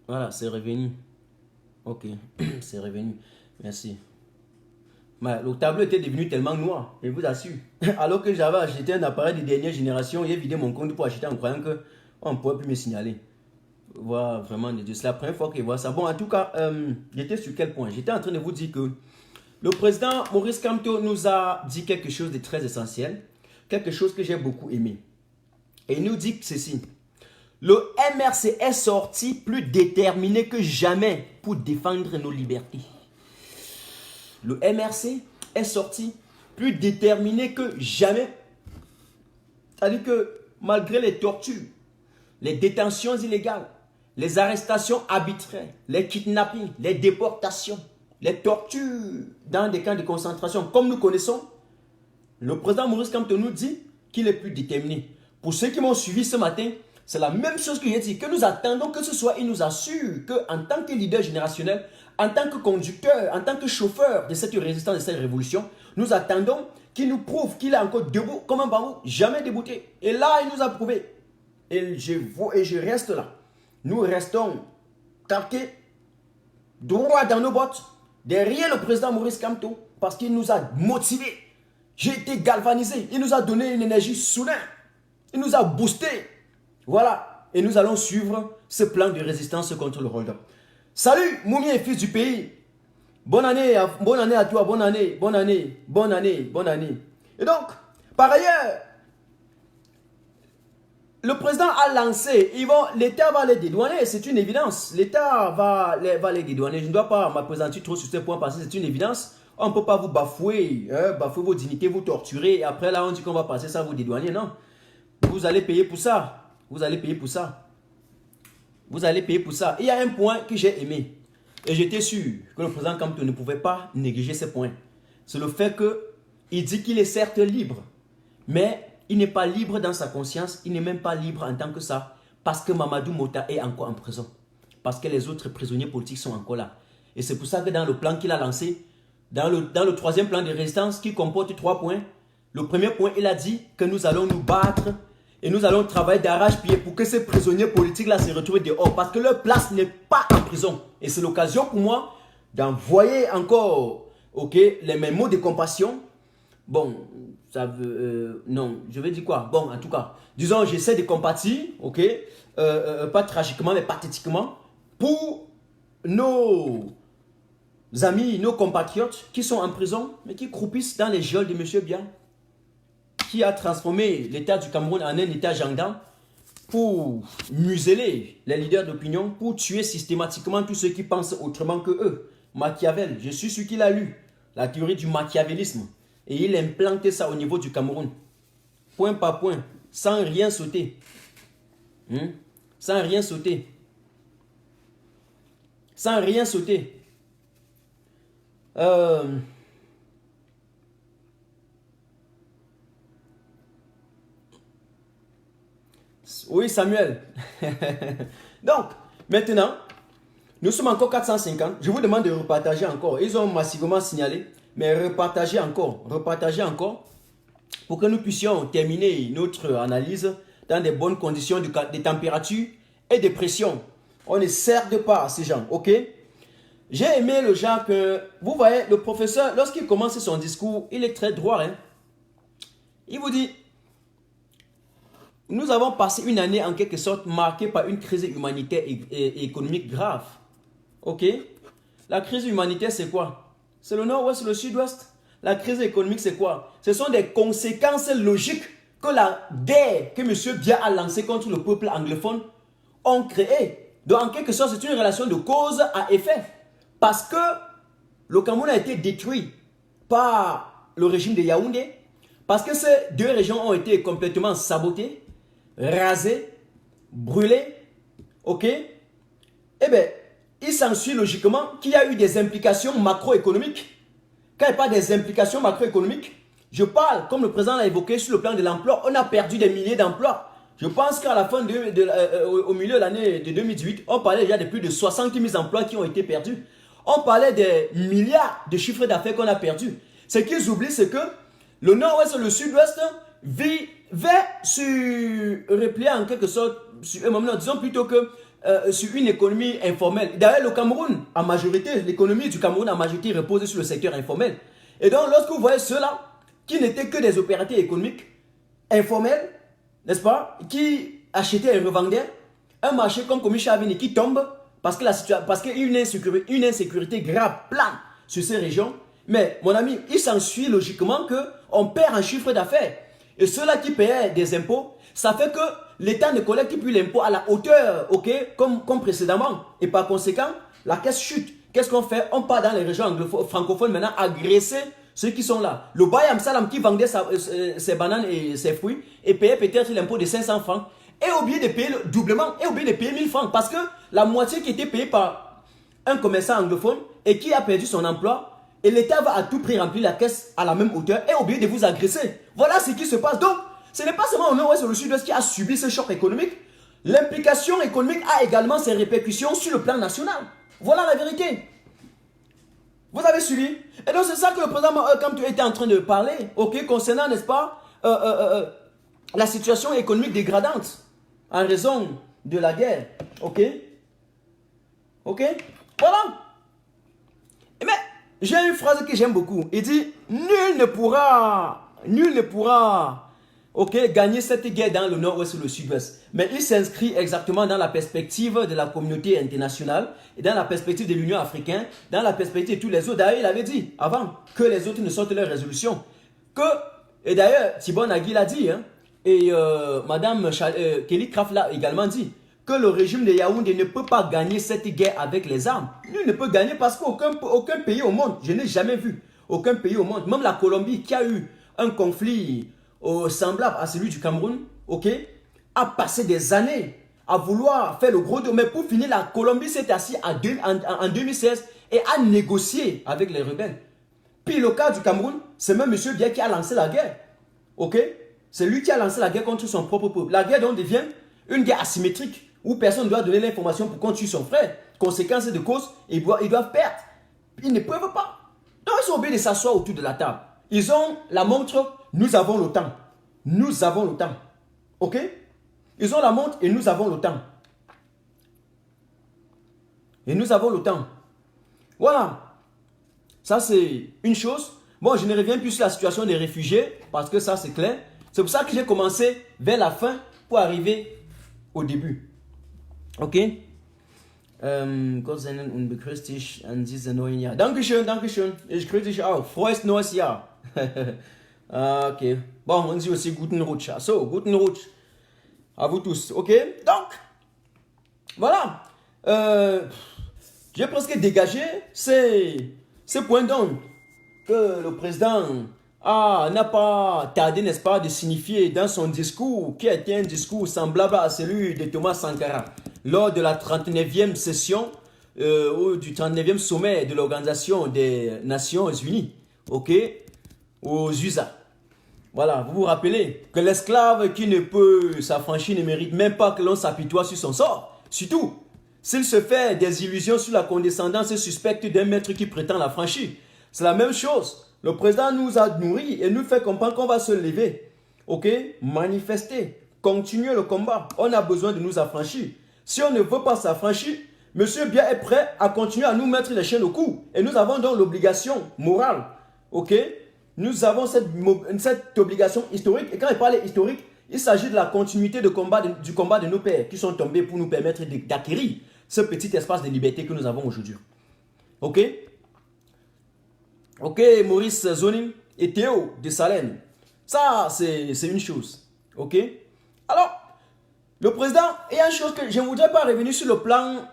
voilà, c'est revenu. Ok, c'est revenu. Merci. Mais le tableau était devenu tellement noir, je vous assure. Alors que j'avais acheté un appareil de dernière génération, j'ai vidé mon compte pour acheter en croyant qu'on ne pourrait plus me signaler. Voilà, vraiment, c'est la première fois que je vois ça. Bon, en tout cas, j'étais sur quel point? J'étais en train de vous dire que le président Maurice Kamto nous a dit quelque chose de très essentiel, quelque chose que j'ai beaucoup aimé. Et il nous dit ceci. Le MRC est sorti plus déterminé que jamais pour défendre nos libertés. Le MRC est sorti plus déterminé que jamais. C'est-à-dire que malgré les tortures, les détentions illégales, les arrestations arbitraires, les kidnappings, les déportations, les tortures dans des camps de concentration, comme nous connaissons, le président Maurice Kamto nous dit qu'il est plus déterminé. Pour ceux qui m'ont suivi ce matin, c'est la même chose que j'ai dit, que nous attendons que ce soit, il nous assure qu'en tant que leader générationnel, en tant que conducteur, en tant que chauffeur de cette résistance, de cette révolution, nous attendons qu'il nous prouve qu'il est encore debout comme un bambou, jamais débouté. Et là, il nous a prouvé. Et je reste là. Nous restons calqués, droit dans nos bottes, derrière le président Maurice Kamto, parce qu'il nous a motivés. J'ai été galvanisé. Il nous a donné une énergie soudaine. Il nous a boosté. Voilà. Et nous allons suivre ce plan de résistance contre le hold-up. Salut, Moumi et fils du pays. Bonne année à toi. Bonne année. Et donc, par ailleurs, le président a lancé, l'État va les dédouaner, c'est une évidence. L'État va les dédouaner. Je ne dois pas m'appesantir trop sur ce point parce que c'est une évidence. On ne peut pas vous bafouer, bafouer vos dignités, vous torturer. Et après là, on dit qu'on va passer ça, vous dédouaner. Non. Vous allez payer pour ça. Vous allez payer pour ça. Vous allez payer pour ça. Il y a un point que j'ai aimé. Et j'étais sûr que le président Kamto ne pouvait pas négliger ce point. C'est le fait qu'il dit qu'il est certes libre, mais il n'est pas libre dans sa conscience, il n'est même pas libre en tant que ça, parce que Mamadou Mota est encore en prison. Parce que les autres prisonniers politiques sont encore là. Et c'est pour ça que dans le plan qu'il a lancé, dans le troisième plan de résistance qui comporte 3 points, le premier point, il a dit que nous allons nous battre et nous allons travailler d'arrache-pied pour que ces prisonniers politiques-là se retrouvent dehors. Parce que leur place n'est pas en prison. Et c'est l'occasion pour moi d'envoyer encore mes mots de compassion. Bon, ça veut... non, je vais dire quoi? Bon, en tout cas, disons, j'essaie de compatir, pas tragiquement, mais pathétiquement, pour nos amis, nos compatriotes qui sont en prison, mais qui croupissent dans les geôles de M. Biya, qui a transformé l'État du Cameroun en un État gendarme pour museler les leaders d'opinion, pour tuer systématiquement tous ceux qui pensent autrement que eux. Machiavel, je suis sûr qu'il a lu la théorie du machiavélisme et il a implanté ça au niveau du Cameroun. Point par point, sans rien sauter. Sans rien sauter. Sans rien sauter. Oui, Samuel. Donc, maintenant, nous sommes encore 450. Je vous demande de repartager encore. Ils ont massivement signalé, mais repartager encore pour que nous puissions terminer notre analyse dans des bonnes conditions de température et de pression. On ne cerde pas à ces gens, ok? J'ai aimé le genre que, vous voyez, le professeur, lorsqu'il commence son discours, il est très droit. Hein? Il vous dit, nous avons passé une année en quelque sorte marquée par une crise humanitaire et économique grave. Ok? La crise humanitaire, c'est quoi? C'est le nord-ouest, le sud-ouest. La crise économique, c'est quoi? Ce sont des conséquences logiques que la guerre que M. Biya a lancée contre le peuple anglophone ont créé. Donc, en quelque sorte, c'est une relation de cause à effet. Parce que le Cameroun a été détruit par le régime de Yaoundé. Parce que ces deux régions ont été complètement sabotées, rasées, brûlées. Ok? Eh bien, il s'ensuit logiquement qu'il y a eu des implications macroéconomiques. Quand il n'y a pas des implications macroéconomiques, je parle, comme le président l'a évoqué, sur le plan de l'emploi, on a perdu des milliers d'emplois. Je pense qu'à la fin, au milieu de l'année de 2018, on parlait déjà de plus de 60 000 emplois qui ont été perdus. On parlait des milliards de chiffres d'affaires qu'on a perdus. Ce qu'ils oublient, c'est que le nord-ouest et le sud-ouest vivaient sur replier en quelque sorte sur eux-mêmes, disons plutôt que sur une économie informelle. D'ailleurs, le Cameroun, en majorité, l'économie du Cameroun en majorité repose sur le secteur informel. Et donc, lorsque vous voyez ceux-là, qui n'étaient que des opérateurs économiques informels, n'est-ce pas, qui achetaient et revendaient, un marché comme Comicha-Avini qui tombe parce qu'il y a une insécurité grave plane sur ces régions. Mais, mon ami, il s'ensuit logiquement qu'on perd un chiffre d'affaires. Et ceux-là qui payaient des impôts, ça fait que l'État ne collecte plus l'impôt à la hauteur, comme précédemment. Et par conséquent, la caisse chute. Qu'est-ce qu'on fait? On part dans les régions francophones maintenant agresser ceux qui sont là. Le Bayam Salam qui vendait ses bananes et ses fruits et payait peut-être l'impôt de 500 francs et oublié de payer le doublement et oublié de payer 1000 francs parce que la moitié qui était payée par un commerçant anglophone et qui a perdu son emploi et l'État va à tout prix remplir la caisse à la même hauteur et oublier de vous agresser. Voilà ce qui se passe. Donc, ce n'est pas seulement au nord-ouest et au sud-ouest qui a subi ce choc économique. L'implication économique a également ses répercussions sur le plan national. Voilà la vérité. Vous avez suivi? Et donc c'est ça que le président Kamto était en train de parler, concernant, n'est-ce pas, la situation économique dégradante en raison de la guerre. Ok? Voilà. Mais j'ai une phrase que j'aime beaucoup. Il dit, nul ne pourra, gagner cette guerre dans le nord-ouest ou le sud-ouest. Mais il s'inscrit exactement dans la perspective de la communauté internationale, et dans la perspective de l'Union africaine, dans la perspective de tous les autres. D'ailleurs, il avait dit avant que les autres ne sortent leur résolution. Et d'ailleurs, Thibon Nagui l'a dit, hein, et Madame Kelly Craft l'a également dit, que le régime de Yaoundé ne peut pas gagner cette guerre avec les armes. Nul ne peut gagner parce qu'aucun pays au monde, je n'ai jamais vu, aucun pays au monde, même la Colombie qui a eu un conflit semblable à celui du Cameroun, a passé des années à vouloir faire le gros dos. Mais pour finir, la Colombie s'est assise en 2016 et a négocié avec les rebelles. Puis le cas du Cameroun, c'est même M. Biya qui a lancé la guerre. Ok? C'est lui qui a lancé la guerre contre son propre peuple. La guerre donc devient une guerre asymétrique où personne ne doit donner l'information pour qu'on tue son frère. Conséquence de cause, ils doivent perdre. Ils ne peuvent pas. Donc ils sont obligés de s'asseoir autour de la table. Ils ont la montre, nous avons le temps. Nous avons le temps. Ok? Ils ont la montre et nous avons le temps. Et nous avons le temps. Voilà. Ça c'est une chose. Bon, je ne reviens plus sur la situation des réfugiés parce que ça c'est clair. C'est pour ça que j'ai commencé vers la fin pour arriver au début. Ok? Gott sei Dank und begrüßt dich an diesem neuen Jahr. Dankeschön, Dankeschön. Ich grüße dich auch. Frohes neues Jahr. Ok. Bon, on dit aussi guten Rutsch. So, guten Rutsch. À vous tous. Ok? Donc, voilà. J'ai presque dégagé ces points d'ombre que le président n'a pas tardé, n'est-ce pas, de signifier dans son discours, qui était un discours semblable à celui de Thomas Sankara, lors de la 39e session ou du 39e sommet de l'Organisation des Nations Unies, ok, aux USA. Voilà, vous vous rappelez que l'esclave qui ne peut s'affranchir ne mérite même pas que l'on s'apitoie sur son sort. Surtout, s'il se fait des illusions sur la condescendance suspecte d'un maître qui prétend l'affranchir. C'est la même chose. Le président nous a nourris et nous fait comprendre qu'on va se lever. Ok? Manifester. Continuer le combat. On a besoin de nous affranchir. Si on ne veut pas s'affranchir, M. Biya est prêt à continuer à nous mettre les chaînes au cou. Et nous avons donc l'obligation morale. Ok? Nous avons cette obligation historique. Et quand il parle historique, il s'agit de la continuité du combat de nos pères qui sont tombés pour nous permettre d'acquérir ce petit espace de liberté que nous avons aujourd'hui. Ok? Ok, Maurice Zoning et Théo de Salem. Ça, c'est une chose. Ok? Alors, le président, il y a une chose que je ne voudrais pas revenir sur le plan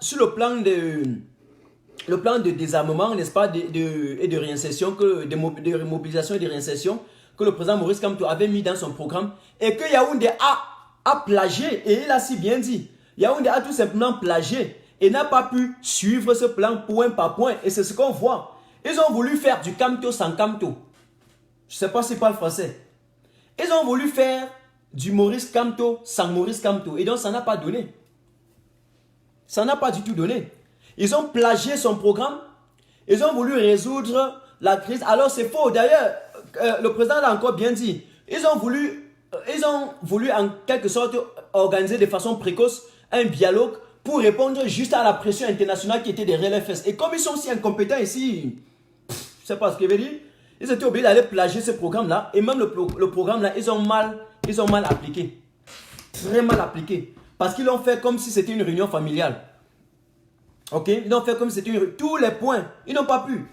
de désarmement, n'est-ce pas, et de réinsertion, de remobilisation et de réinsertion que le président Maurice Kamto avait mis dans son programme et que Yaoundé a plagié, et il a si bien dit. Yaoundé a tout simplement plagié et n'a pas pu suivre ce plan point par point. Et c'est ce qu'on voit. Ils ont voulu faire du Kamto sans Kamto. Je ne sais pas s'ils parlent français. Ils ont voulu faire du Maurice Kamto sans Maurice Kamto. Et donc, ça n'a pas donné. Ça n'a pas du tout donné. Ils ont plagié son programme. Ils ont voulu résoudre la crise. Alors, c'est faux. D'ailleurs, le président l'a encore bien dit. Ils ont voulu en quelque sorte organiser de façon précoce un dialogue pour répondre juste à la pression internationale qui était derrière les fesses. Et comme ils sont si incompétents ici, je ne sais pas ce qu'il veut dire, ils étaient obligés d'aller plagier ce programme-là. Et même le programme-là, ils ont mal appliqué. Très mal appliqué. Parce qu'ils l'ont fait comme si c'était une réunion familiale. Ok? Ils l'ont fait comme si c'était une réunion. Tous les points, ils n'ont pas pu.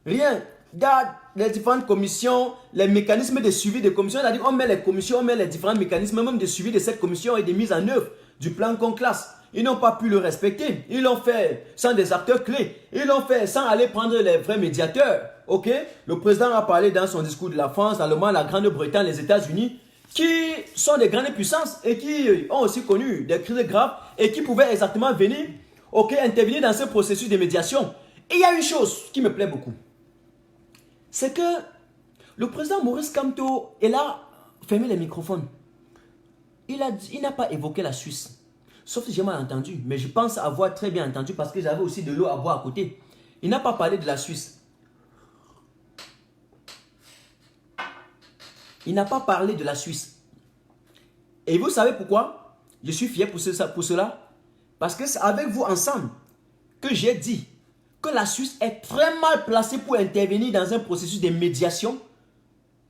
Rien. Regarde les différentes commissions, les mécanismes de suivi des commissions. C'est-à-dire on met les commissions, on met les différents mécanismes même de suivi de cette commission et de mise en œuvre du plan qu'on classe. Ils n'ont pas pu le respecter. Ils l'ont fait sans des acteurs clés. Ils l'ont fait sans aller prendre les vrais médiateurs. Ok? Le président a parlé dans son discours de la France, l'Allemagne, la Grande-Bretagne, les États-Unis, qui sont des grandes puissances et qui ont aussi connu des crises graves et qui pouvaient exactement venir, ok, intervenir dans ce processus de médiation. Et il y a une chose qui me plaît beaucoup. C'est que le président Maurice Kamto, il a fermé les microphones. Il n'a pas évoqué la Suisse. Sauf si j'ai mal entendu. Mais je pense avoir très bien entendu parce que j'avais aussi de l'eau à boire à côté. Il n'a pas parlé de la Suisse. Il n'a pas parlé de la Suisse. Et vous savez pourquoi? Je suis fier pour cela. Parce que c'est avec vous ensemble que j'ai dit que la Suisse est très mal placée pour intervenir dans un processus de médiation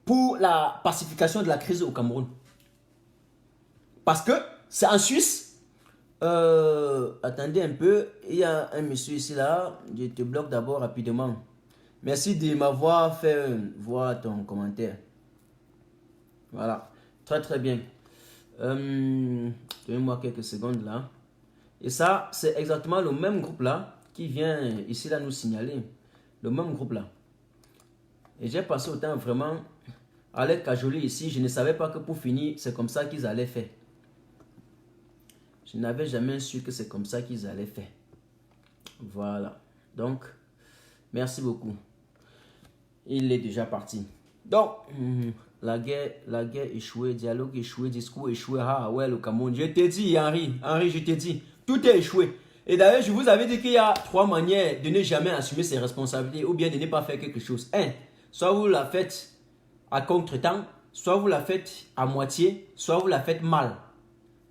pour la pacification de la crise au Cameroun. Parce que c'est en Suisse. Attendez un peu, il y a un monsieur ici là, je te bloque d'abord rapidement. Merci de m'avoir fait voir ton commentaire. Voilà, très très bien. Donnez-moi quelques secondes là. Et ça, c'est exactement le même groupe là qui vient ici là nous signaler. Le même groupe là. Et j'ai passé autant vraiment à les cajoler ici. Je ne savais pas que pour finir, c'est comme ça qu'ils allaient faire. Je n'avais jamais su que c'est comme ça qu'ils allaient faire. Voilà. Donc, merci beaucoup. Il est déjà parti. Donc, la guerre échouée, dialogue échoué, discours échoué. Ah ouais, le Cameroun. Je t'ai dit, Henri, je t'ai dit, tout est échoué. Et d'ailleurs, je vous avais dit qu'il y a 3 manières de ne jamais assumer ses responsabilités ou bien de ne pas faire quelque chose. 1. Soit vous la faites à contre-temps, soit vous la faites à moitié, soit vous la faites mal.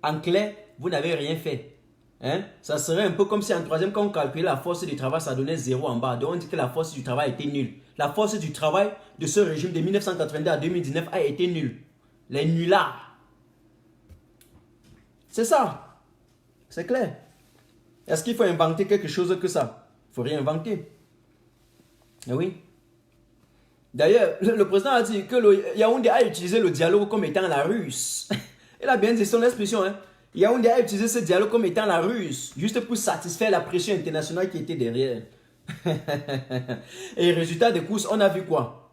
En clair, vous n'avez rien fait. Hein? Ça serait un peu comme si en troisième, quand on calculait la force du travail, ça donnait 0 en bas. Donc on dit que la force du travail était nulle. La force du travail de ce régime de 1982 à 2019 a été nulle. Les nullards. C'est ça. C'est clair. Est-ce qu'il faut inventer quelque chose que ça? Il ne faut rien inventer. Eh oui. D'ailleurs, le président a dit que le Yaoundé a utilisé le dialogue comme étant la ruse. Il a bien dit son expression. Hein? Yaoundé a utilisé ce dialogue comme étant la ruse, juste pour satisfaire la pression internationale qui était derrière. Et résultat des courses, on a vu quoi?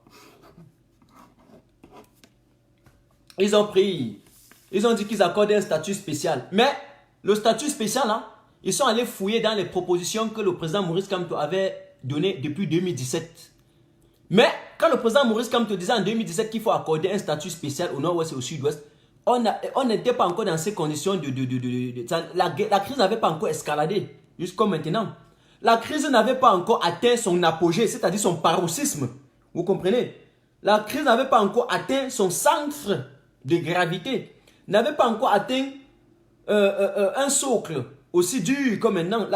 Ils ont dit qu'ils accordaient un statut spécial. Mais le statut spécial, là, ils sont allés fouiller dans les propositions que le président Maurice Kamto avait données depuis 2017. Mais quand le président Maurice Kamto disait en 2017 qu'il faut accorder un statut spécial au nord-ouest et au sud-ouest, on n'était pas encore dans ces conditions la crise n'avait pas encore escaladé jusqu'à maintenant. La crise n'avait pas encore atteint son apogée, c'est-à-dire son paroxysme. Vous comprenez? La crise n'avait pas encore atteint son centre de gravité. N'avait pas encore atteint un socle aussi dur comme maintenant.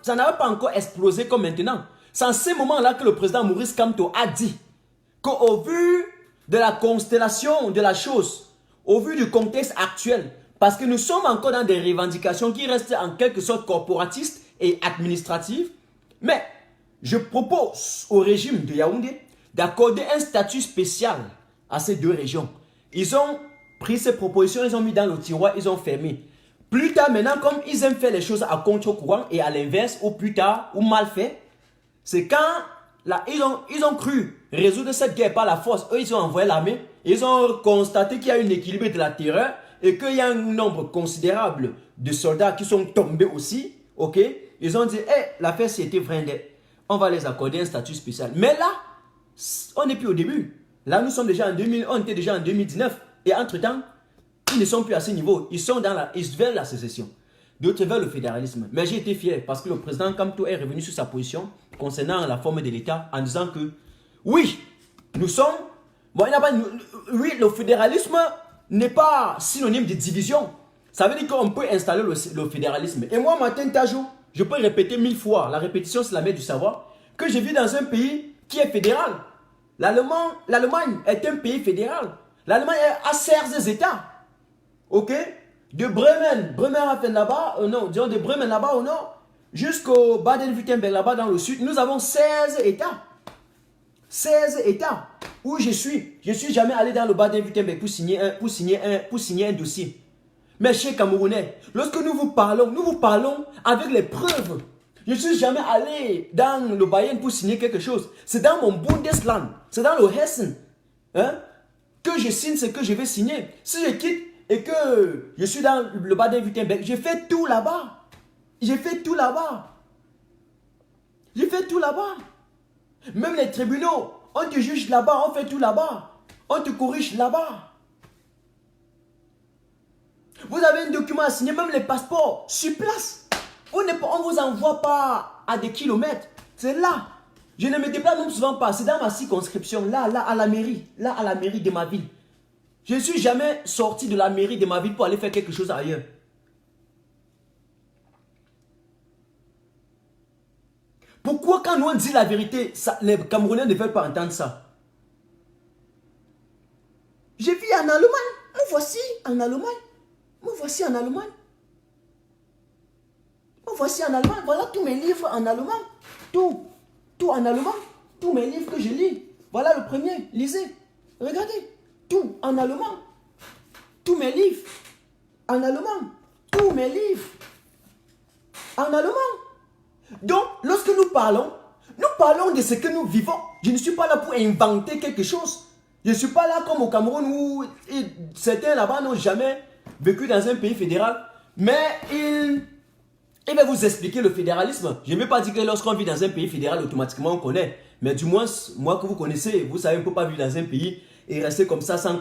Ça n'avait pas encore explosé comme maintenant. C'est en ces moments-là que le président Maurice Kamto a dit qu'au vu de la constellation de la chose, au vu du contexte actuel, parce que nous sommes encore dans des revendications qui restent en quelque sorte corporatistes et administratives, mais je propose au régime de Yaoundé d'accorder un statut spécial à ces 2 régions. Ils ont pris ces propositions, ils ont mis dans le tiroir, ils ont fermé. Plus tard maintenant, comme ils aiment faire les choses à contre-courant et à l'inverse, ou plus tard, ou mal fait, c'est quand ils ont cru résoudre cette guerre par la force. Eux, ils ont envoyé l'armée. Ils ont constaté qu'il y a un équilibre de la terreur et qu'il y a un nombre considérable de soldats qui sont tombés aussi. Ok? Ils ont dit, l'affaire c'était vrai, on va les accorder un statut spécial. Mais là, on n'est plus au début. Là, nous sommes déjà en 2000, on était déjà en 2019. Et entre-temps, ils ne sont plus à ce niveau. Ils veulent la sécession. D'autres veulent le fédéralisme. Mais j'ai été fier parce que le président Kamto est revenu sur sa position concernant la forme de l'État en disant que oui, nous sommes... Bon, oui, le fédéralisme n'est pas synonyme de division. Ça veut dire qu'on peut installer le fédéralisme. Et moi, Martin Tajou, je peux répéter 1000 fois, la répétition c'est la mère du savoir, que je vis dans un pays qui est fédéral. L'Allemagne est un pays fédéral. L'Allemagne a 16 États. Ok? De Bremerhaven là-bas, disons de Bremen là-bas au nord, jusqu'au Baden-Württemberg là-bas dans le sud, nous avons 16 États. 16 États où je suis. Je ne suis jamais allé dans le Baden-Württemberg pour signer un dossier. Mais chez Camerounais, lorsque nous vous parlons avec les preuves. Je ne suis jamais allé dans le Bayern pour signer quelque chose. C'est dans mon Bundesland, c'est dans le Hessen, hein, que je signe ce que je vais signer. Si je quitte et que je suis dans le Baden-Württemberg, je fais tout là-bas. J'ai fait tout là-bas. J'ai fait tout là-bas. Même les tribunaux, on te juge là-bas, on fait tout là-bas. On te corrige là-bas. Vous avez un document à signer, même les passeports, sur place. On ne vous envoie pas à des kilomètres. C'est là. Je ne me déplace même souvent pas. C'est dans ma circonscription, là, à la mairie de ma ville. Je ne suis jamais sorti de la mairie de ma ville pour aller faire quelque chose ailleurs. Pourquoi quand nous on dit la vérité, les Camerounais ne veulent pas entendre ça? Je vis en Allemagne. Me voici en Allemagne. Me voici en Allemagne. Me voici en Allemagne. Voilà tous mes livres en allemand. Tout en allemand. Tous mes livres que je lis. Voilà le premier. Lisez. Regardez. Tout en allemand. Tous mes livres en allemand. Tous mes livres en allemand. Donc, lorsque nous parlons de ce que nous vivons. Je ne suis pas là pour inventer quelque chose. Je ne suis pas là comme au Cameroun où certains là-bas n'ont jamais vécu dans un pays fédéral. Mais il va vous expliquer le fédéralisme. Je ne vais pas dire que lorsqu'on vit dans un pays fédéral, automatiquement on connaît. Mais du moins, moi que vous connaissez, vous savez, on ne peut pas vivre dans un pays et rester comme ça sans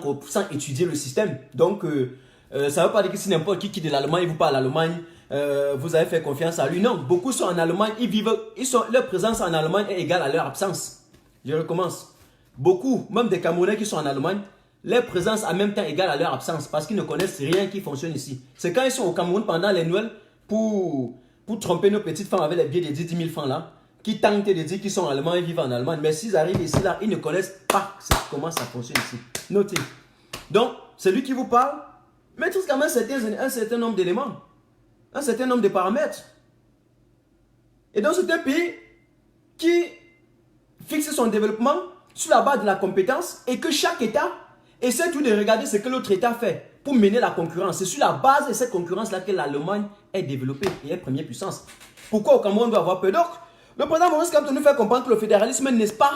étudier le système. Donc, ça ne veut pas dire que si n'importe qui quitte de l'Allemagne, vous parle l'Allemagne, vous avez fait confiance à lui. Non, beaucoup sont en Allemagne, leur présence en Allemagne est égale à leur absence. Je recommence. Beaucoup, même des Camerounais qui sont en Allemagne, leur présence en même temps égale à leur absence parce qu'ils ne connaissent rien qui fonctionne ici. C'est quand ils sont au Cameroun pendant les Noëls pour tromper nos petites femmes avec les billets de 10 000 francs là, qui tentent de dire qu'ils sont allemands et vivent en Allemagne. Mais s'ils arrivent ici là, ils ne connaissent pas comment ça fonctionne ici. Notez. Donc, celui qui vous parle maîtrise quand même un certain nombre d'éléments, un certain nombre de paramètres. Et donc, c'est un pays qui fixe son développement sur la base de la compétence et que chaque État essaie tout de regarder ce que l'autre État fait pour mener la concurrence. C'est sur la base de cette concurrence-là que l'Allemagne est développée et est première puissance. Pourquoi au Cameroun doit avoir peur? Donc, le président Maurice Kamto nous fait comprendre que le fédéralisme n'est pas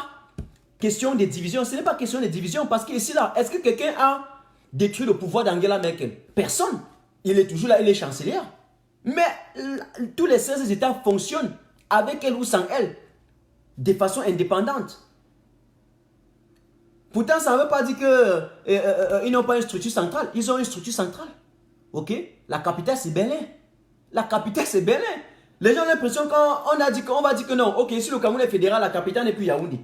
question de division. Ce n'est pas question de division parce qu'ici, là, est-ce que quelqu'un a détruit le pouvoir d'Angela Merkel? Personne. Il est toujours là, il est chancelière. Mais tous les 16 États fonctionnent avec elle ou sans elle, de façon indépendante. Pourtant, ça ne veut pas dire qu'ils n'ont pas une structure centrale. Ils ont une structure centrale. Ok? La capitale, c'est Berlin. La capitale, c'est Berlin. Les gens ont l'impression qu'on va dire que non. Ok, si le Cameroun est fédéral, la capitale n'est plus Yaoundé.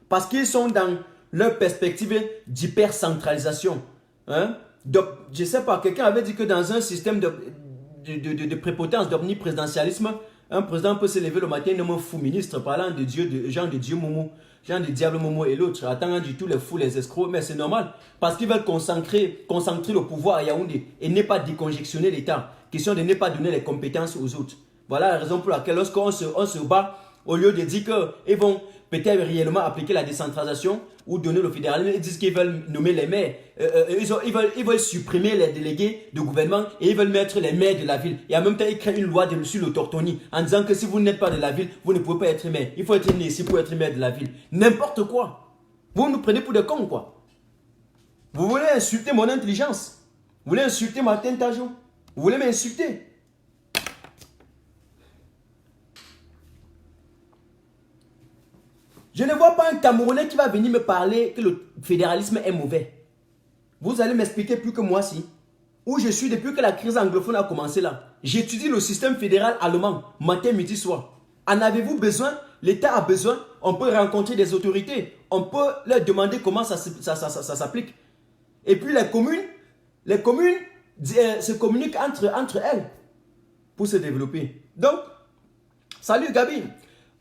Parce qu'ils sont dans leur perspective d'hypercentralisation. Hein? Donc, je ne sais pas, quelqu'un avait dit que dans un système de prépotence, d'omniprésidentialisme, un président peut se lever le matin et nommer fou ministre, parlant de Dieu, de Jean de Dieu Momo, Jean de Diable Momo et l'autre, attendant du tout les fous, les escrocs, mais c'est normal, parce qu'ils veulent concentrer le pouvoir à Yaoundé et ne pas déconjectionner l'État. Question de ne pas donner les compétences aux autres. Voilà la raison pour laquelle lorsqu'on se bat, au lieu de dire qu'ils vont peut-être réellement appliquer la décentralisation ou donner le fédéralisme, ils disent qu'ils veulent nommer les maires. Ils veulent supprimer les délégués de gouvernement et ils veulent mettre les maires de la ville. Et en même temps, ils créent une loi sur l'autochtonie en disant que si vous n'êtes pas de la ville, vous ne pouvez pas être maire. Il faut être né ici pour être maire de la ville. N'importe quoi. Vous nous prenez pour des cons, quoi. Vous voulez insulter mon intelligence. Vous voulez insulter ma tentation. Vous voulez m'insulter. Je ne vois pas un Camerounais qui va venir me parler que le fédéralisme est mauvais. Vous allez m'expliquer plus que moi si. Où je suis depuis que la crise anglophone a commencé là. J'étudie le système fédéral allemand, matin, midi, soir. En avez-vous besoin? L'État a besoin. On peut rencontrer des autorités. On peut leur demander comment ça s'applique. Et puis les communes se communiquent entre elles pour se développer. Donc, salut Gabi.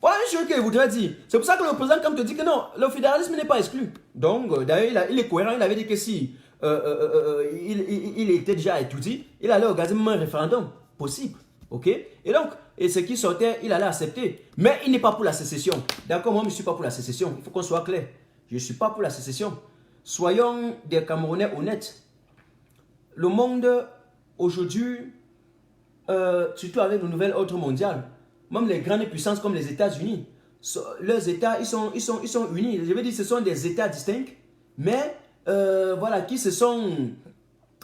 Voilà une chose que je voudrais dire. C'est pour ça que le président Kamto dit que non, le fédéralisme n'est pas exclu. Donc, d'ailleurs, il est cohérent. Il avait dit que si il était déjà étudié, il allait organiser même un référendum possible. Ok? Et donc, ce qui sortait, il allait accepter. Mais il n'est pas pour la sécession. D'accord, moi, je ne suis pas pour la sécession. Il faut qu'on soit clair. Je ne suis pas pour la sécession. Soyons des Camerounais honnêtes. Le monde, aujourd'hui, surtout avec le nouvel ordre mondial, même les grandes puissances comme les États-Unis, leurs États, ils sont unis. Je veux dire, ce sont des États distincts, mais voilà, qui se sont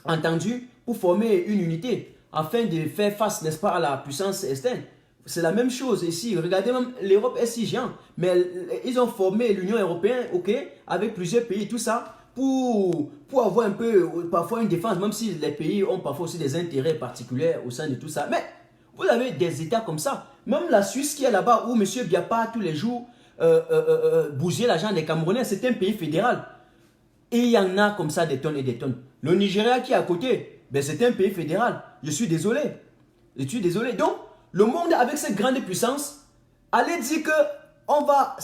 entendus pour former une unité, afin de faire face, n'est-ce pas, à la puissance externe. C'est la même chose ici. Regardez, même l'Europe est si géante, mais ils ont formé l'Union européenne, ok, avec plusieurs pays, tout ça, pour avoir un peu, parfois une défense, même si les pays ont parfois aussi des intérêts particuliers au sein de tout ça. Mais vous avez des États comme ça. Même la Suisse qui est là-bas, où M. Biapa, tous les jours, bougeait l'argent des Camerounais, c'est un pays fédéral. Et il y en a comme ça des tonnes et des tonnes. Le Nigeria qui est à côté, ben c'est un pays fédéral. Je suis désolé. Je suis désolé. Donc, le monde avec cette grande puissance, allez dire que on va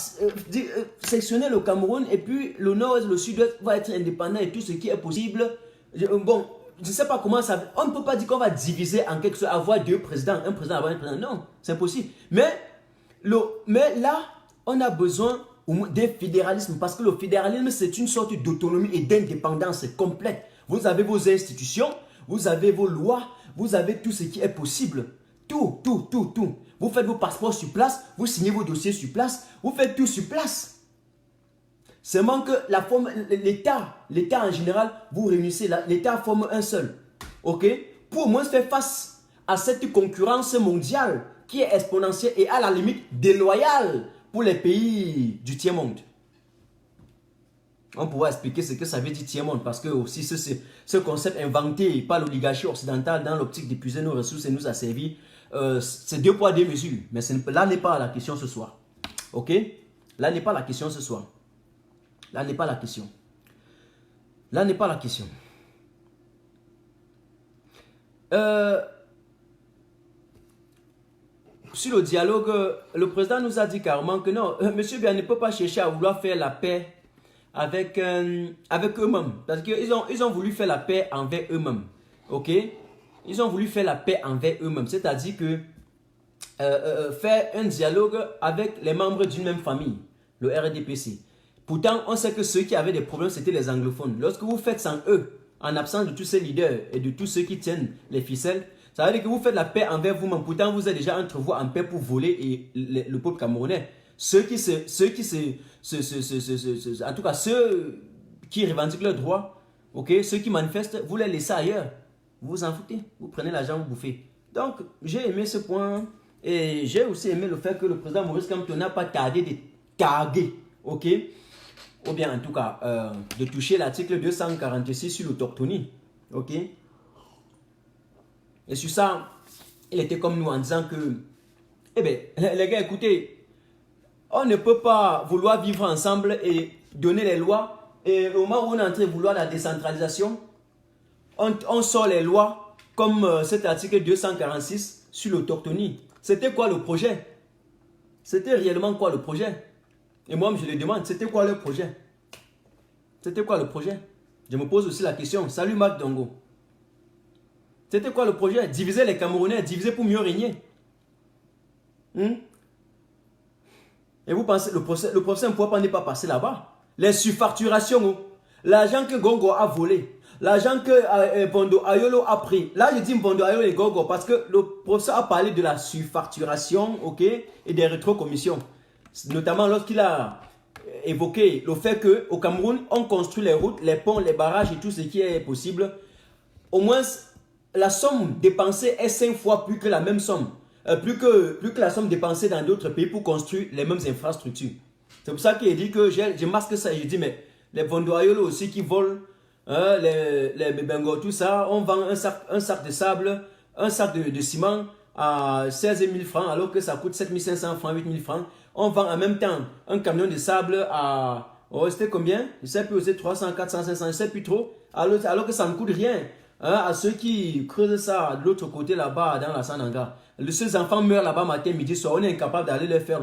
sectionner le Cameroun et puis le nord et le sud-ouest va être indépendant et tout ce qui est possible. Bon, je ne sais pas comment ça... On ne peut pas dire qu'on va diviser en quelque sorte, avoir deux présidents, un président, avoir un président. Non, c'est impossible. Mais là, on a besoin d'un fédéralisme parce que le fédéralisme, c'est une sorte d'autonomie et d'indépendance complète. Vous avez vos institutions, vous avez vos lois, vous avez tout ce qui est possible. Tout. Vous faites vos passeports sur place, vous signez vos dossiers sur place, vous faites tout sur place. Seulement que l'État en général, vous réunissez, l'État forme un seul. Ok? Pour au moins faire face à cette concurrence mondiale qui est exponentielle et à la limite déloyale pour les pays du tiers-monde. On pourra expliquer ce que ça veut dire tiers-monde parce que aussi ce concept inventé par l'oligarchie occidentale dans l'optique d'épuiser nos ressources et nous a servi. C'est 2 poids 2 mesures. Mais là n'est pas la question ce soir. Ok? Là n'est pas la question ce soir. Là n'est pas la question. Là n'est pas la question. Sur le dialogue, le président nous a dit carrément que non, monsieur Biya ne peut pas chercher à vouloir faire la paix avec eux-mêmes. Parce qu'ils ont voulu faire la paix envers eux-mêmes. Ok? Ils ont voulu faire la paix envers eux-mêmes. C'est-à-dire que faire un dialogue avec les membres d'une même famille, le RDPC. Pourtant, on sait que ceux qui avaient des problèmes, c'était les anglophones. Lorsque vous faites sans eux, en absence de tous ces leaders et de tous ceux qui tiennent les ficelles, ça veut dire que vous faites la paix envers vous-même. Pourtant, vous êtes déjà entre vous en paix pour voler et le peuple camerounais. En tout cas, ceux qui revendiquent leurs droits, okay, ceux qui manifestent, vous les laissez ailleurs. Vous vous en foutez. Vous prenez l'argent, vous bouffez. Donc, j'ai aimé ce point. Et j'ai aussi aimé le fait que le président Maurice Kamto n'a pas tardé de taguer, ok? Ou bien en tout cas, de toucher l'article 246 sur l'autochtonie, ok? Et sur ça, il était comme nous en disant que, eh bien, les gars, écoutez, on ne peut pas vouloir vivre ensemble et donner les lois. Et au moment où on est en train de vouloir la décentralisation, on sort les lois comme cet article 246 sur l'autochtonie. C'était quoi le projet? C'était réellement quoi le projet? Et moi, je le demande, c'était quoi le projet? C'était quoi le projet? Je me pose aussi la question. Salut Marc Dongo. C'était quoi le projet? Diviser les Camerounais, diviser pour mieux régner. Et vous pensez, le procès ne pourrait pas passer là-bas? Les surfacturations, l'argent que Gongo a volé, l'argent que Bondo Ayolo a pris. Là, je dis Bondo Ayolo et Gongo parce que le professeur a parlé de la surfacturation, ok, et des rétrocommissions. Notamment lorsqu'il a évoqué le fait qu'au Cameroun, on construit les routes, les ponts, les barrages et tout ce qui est possible. Au moins, la somme dépensée est 5 fois plus que la même somme. Plus que la somme dépensée dans d'autres pays pour construire les mêmes infrastructures. C'est pour ça qu'il dit que je masque ça et je dis, mais les Bondoayolo aussi qui volent, les Bengo, tout ça, on vend un sac de sable, un sac de ciment à 16 000 francs alors que ça coûte 7 500 francs, 8 000 francs. On vend en même temps un camion de sable à, c'était combien? Je ne sais plus, c'est 300, 400, 500, je ne sais plus trop, alors que ça ne coûte rien. À ceux qui creusent ça de l'autre côté là-bas dans la Sananga. Ces enfants meurent là-bas matin, midi, soir. On est incapable d'aller leur faire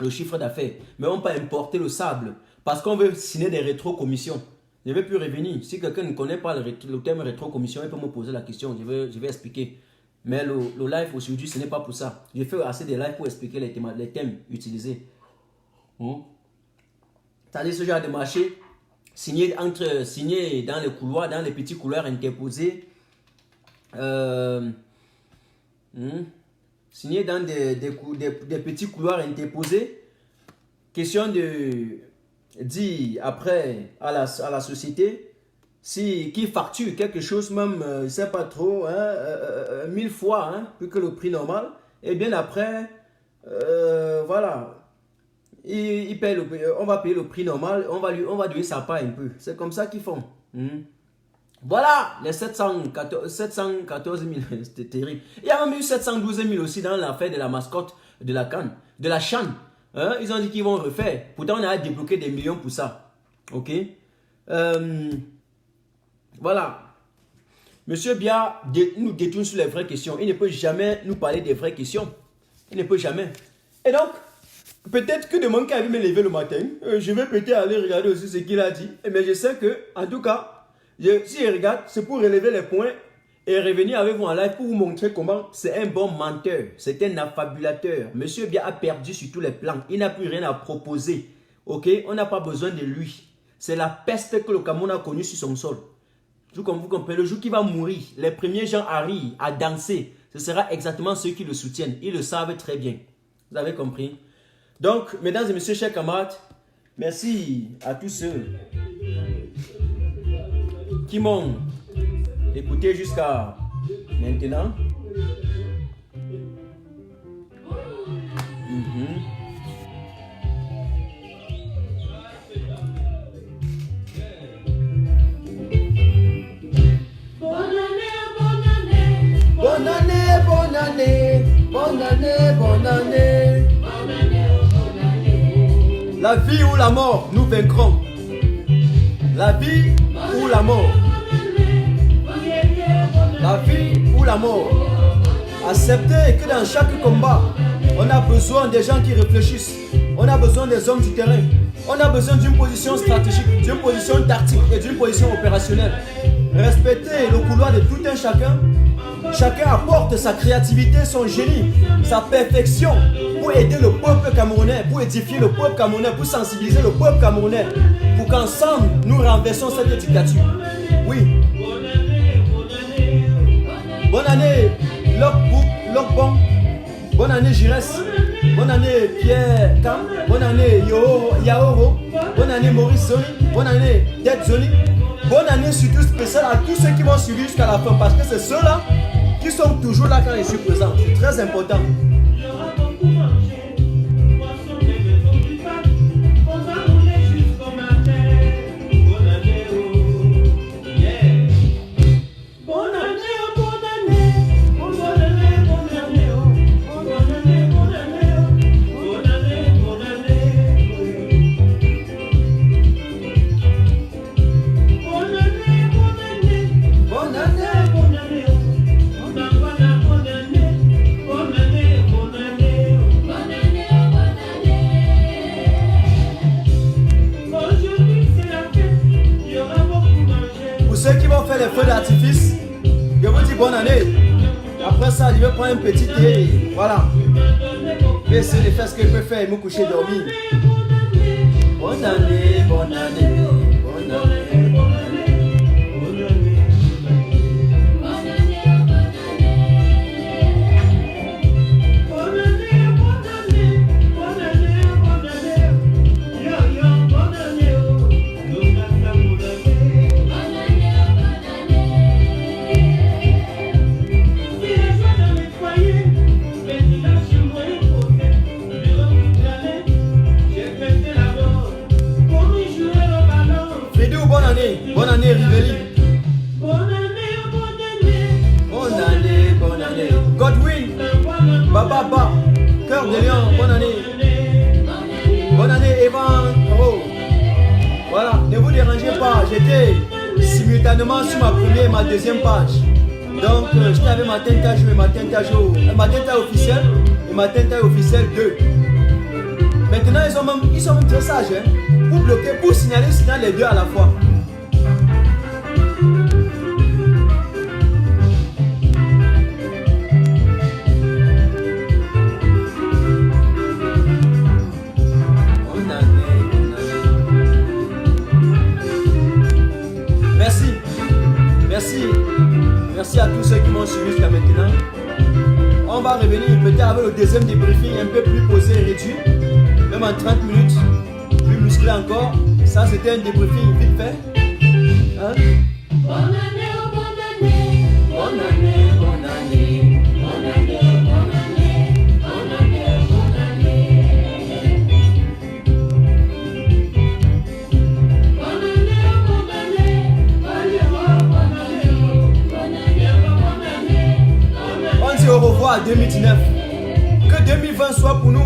le chiffre d'affaires. Mais on peut importer le sable parce qu'on veut signer des rétrocommissions. Je ne vais plus revenir. Si quelqu'un ne connaît pas le terme rétrocommission, il peut me poser la question. Je vais expliquer. Mais le live aujourd'hui, ce n'est pas pour ça. J'ai fait assez de live pour expliquer les thèmes utilisés. C'est-à-dire ce genre de marché. Signé dans les couloirs, dans les petits couloirs interposés. Signé dans des petits couloirs interposés. Question de dire après à la société qui facture quelque chose même, je ne sais pas trop, 1000 fois plus que le prix normal. Et bien après, voilà. On va payer le prix normal, on va donner sa part un peu. C'est comme ça qu'ils font. Voilà, les 714 000, c'était terrible. Il y a même eu 712 000 aussi dans l'affaire de la mascotte de la CAN, de la CHAN. Ils ont dit qu'ils vont refaire. Pourtant, on a débloqué des millions pour ça. Ok. Voilà. Monsieur Biya nous détourne sur les vraies questions. Il ne peut jamais nous parler des vraies questions. Il ne peut jamais. Et donc, peut-être que de mon cas, il me lever le matin. Je vais peut-être aller regarder aussi ce qu'il a dit. Mais je sais que, en tout cas, si je regarde, c'est pour relever les points et revenir avec vous en live pour vous montrer comment c'est un bon menteur. C'est un affabulateur. Monsieur Biya a perdu sur tous les plans. Il n'a plus rien à proposer. Ok? On n'a pas besoin de lui. C'est la peste que le Cameroun a connue sur son sol. Comme vous comprenez, le jour qu'il va mourir, les premiers gens à rire, à danser, ce sera exactement ceux qui le soutiennent. Ils le savent très bien. Vous avez compris? Donc, mesdames et messieurs, chers camarades, merci à tous ceux qui m'ont écouté jusqu'à Maintenant. Bonne année, bonne année, bonne année, bonne année. La vie ou la mort, nous vaincrons. La vie ou la mort. La vie ou la mort. Acceptez que dans chaque combat, on a besoin des gens qui réfléchissent. On a besoin des hommes du terrain. On a besoin d'une position stratégique, d'une position tactique et d'une position opérationnelle. Respectez le couloir de tout un chacun. Chacun apporte sa créativité, son génie, sa perfection pour aider le peuple camerounais, pour édifier le peuple camerounais, pour sensibiliser le peuple camerounais, pour qu'ensemble nous renversons cette dictature. Oui. Bonne année, Lokbon. Bonne année, Giresse. Bonne année, Pierre Kam. Bonne année, Yaoro. Bonne année, Maurice Zoni. Bonne année, Ted Zoni. Bonne année surtout spéciale à tous ceux qui vont suivre jusqu'à la fin, parce que c'est ceux-là qui sont toujours là quand je suis présent. C'est très important. Ceux qui vont faire les feux d'artifice, je vous dis bonne année. Après ça, je vais prendre un petit thé. Voilà. Je vais essayer de faire ce que je peux faire et me coucher dormir. Bonne année, bonne année, bonne année, bonne année, bonne année. Bonne année, Rivelli. Bonne année, bonne année. Bonne année, bonne année. Godwin, Baba, Cœur de Lion, bonne année. Bonne année, Evan. Oh. Voilà, ne vous dérangez pas, j'étais simultanément sur ma première et ma deuxième page. Donc, j'étais avec ma tenta et ma tenta officielle et ma tenta officielle 2. Maintenant, ils sont même très sages, hein, pour bloquer, pour signaler les deux à la fois. Merci à tous ceux qui m'ont suivi jusqu'à maintenant. On va revenir peut-être avec le deuxième débriefing un peu plus posé et réduit, même en 30 minutes, plus musclé encore. Ça, c'était un débriefing vite fait. Hein? Bonne année, bonne année, bonne année, bonne année, bonne année, bonne année, bonne année, bonne année. On dit au revoir à 2019. Que 2020 soit pour nous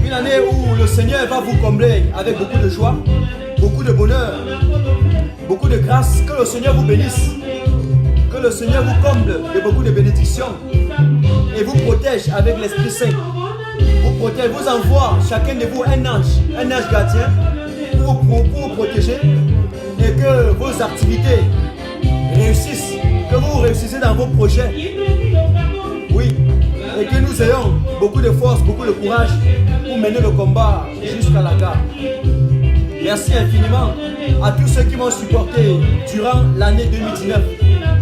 une année où le Seigneur va vous combler avec beaucoup de joie, beaucoup de bonheur, beaucoup de grâce. Que le Seigneur vous bénisse, que le Seigneur vous comble de beaucoup de bénédictions et vous protège avec l'Esprit Saint. Vous protège, vous envoie chacun de vous un ange gardien pour vous protéger et que vos activités réussissent, que vous réussissez dans vos projets. Oui, et que nous ayons beaucoup de force, beaucoup de courage pour mener le combat jusqu'à la gare. Merci infiniment à tous ceux qui m'ont supporté durant l'année 2019.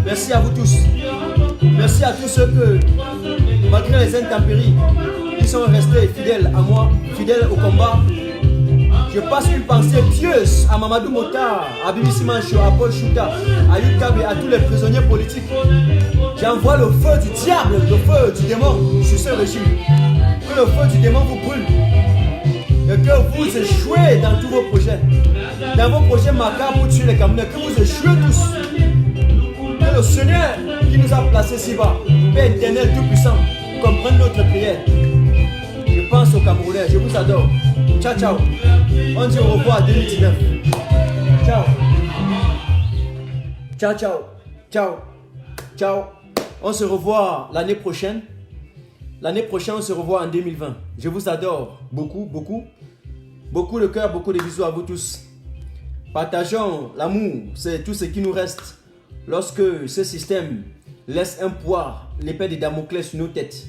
Merci à vous tous. Merci à tous ceux que, malgré les intempéries, ils sont restés fidèles à moi, fidèles au combat. Je Je passe une pensée pieuse à Mamadou Motar, à Bibi Simancho, à Paul Chouta, à Yukabe, à tous les prisonniers politiques. J'envoie le feu du diable, le feu du démon sur ce régime. Que le feu du démon vous brûle. Et que vous échouez dans tous vos projets. Dans vos projets macabres pour tuer les Camerounais. Que vous échouez tous. Que le Seigneur qui nous a placés si bas, Père éternel tout-puissant, comprenne notre prière. Je pense aux Camerounais. Je vous adore. Ciao, ciao. On dit au revoir à 2019. Ciao. Ciao, ciao. Ciao. Ciao. On se revoit l'année prochaine. L'année prochaine, on se revoit en 2020. Je vous adore beaucoup, beaucoup. Beaucoup de cœur, beaucoup de bisous à vous tous. Partageons l'amour. C'est tout ce qui nous reste lorsque ce système laisse un poids, l'épée de Damoclès sur nos têtes.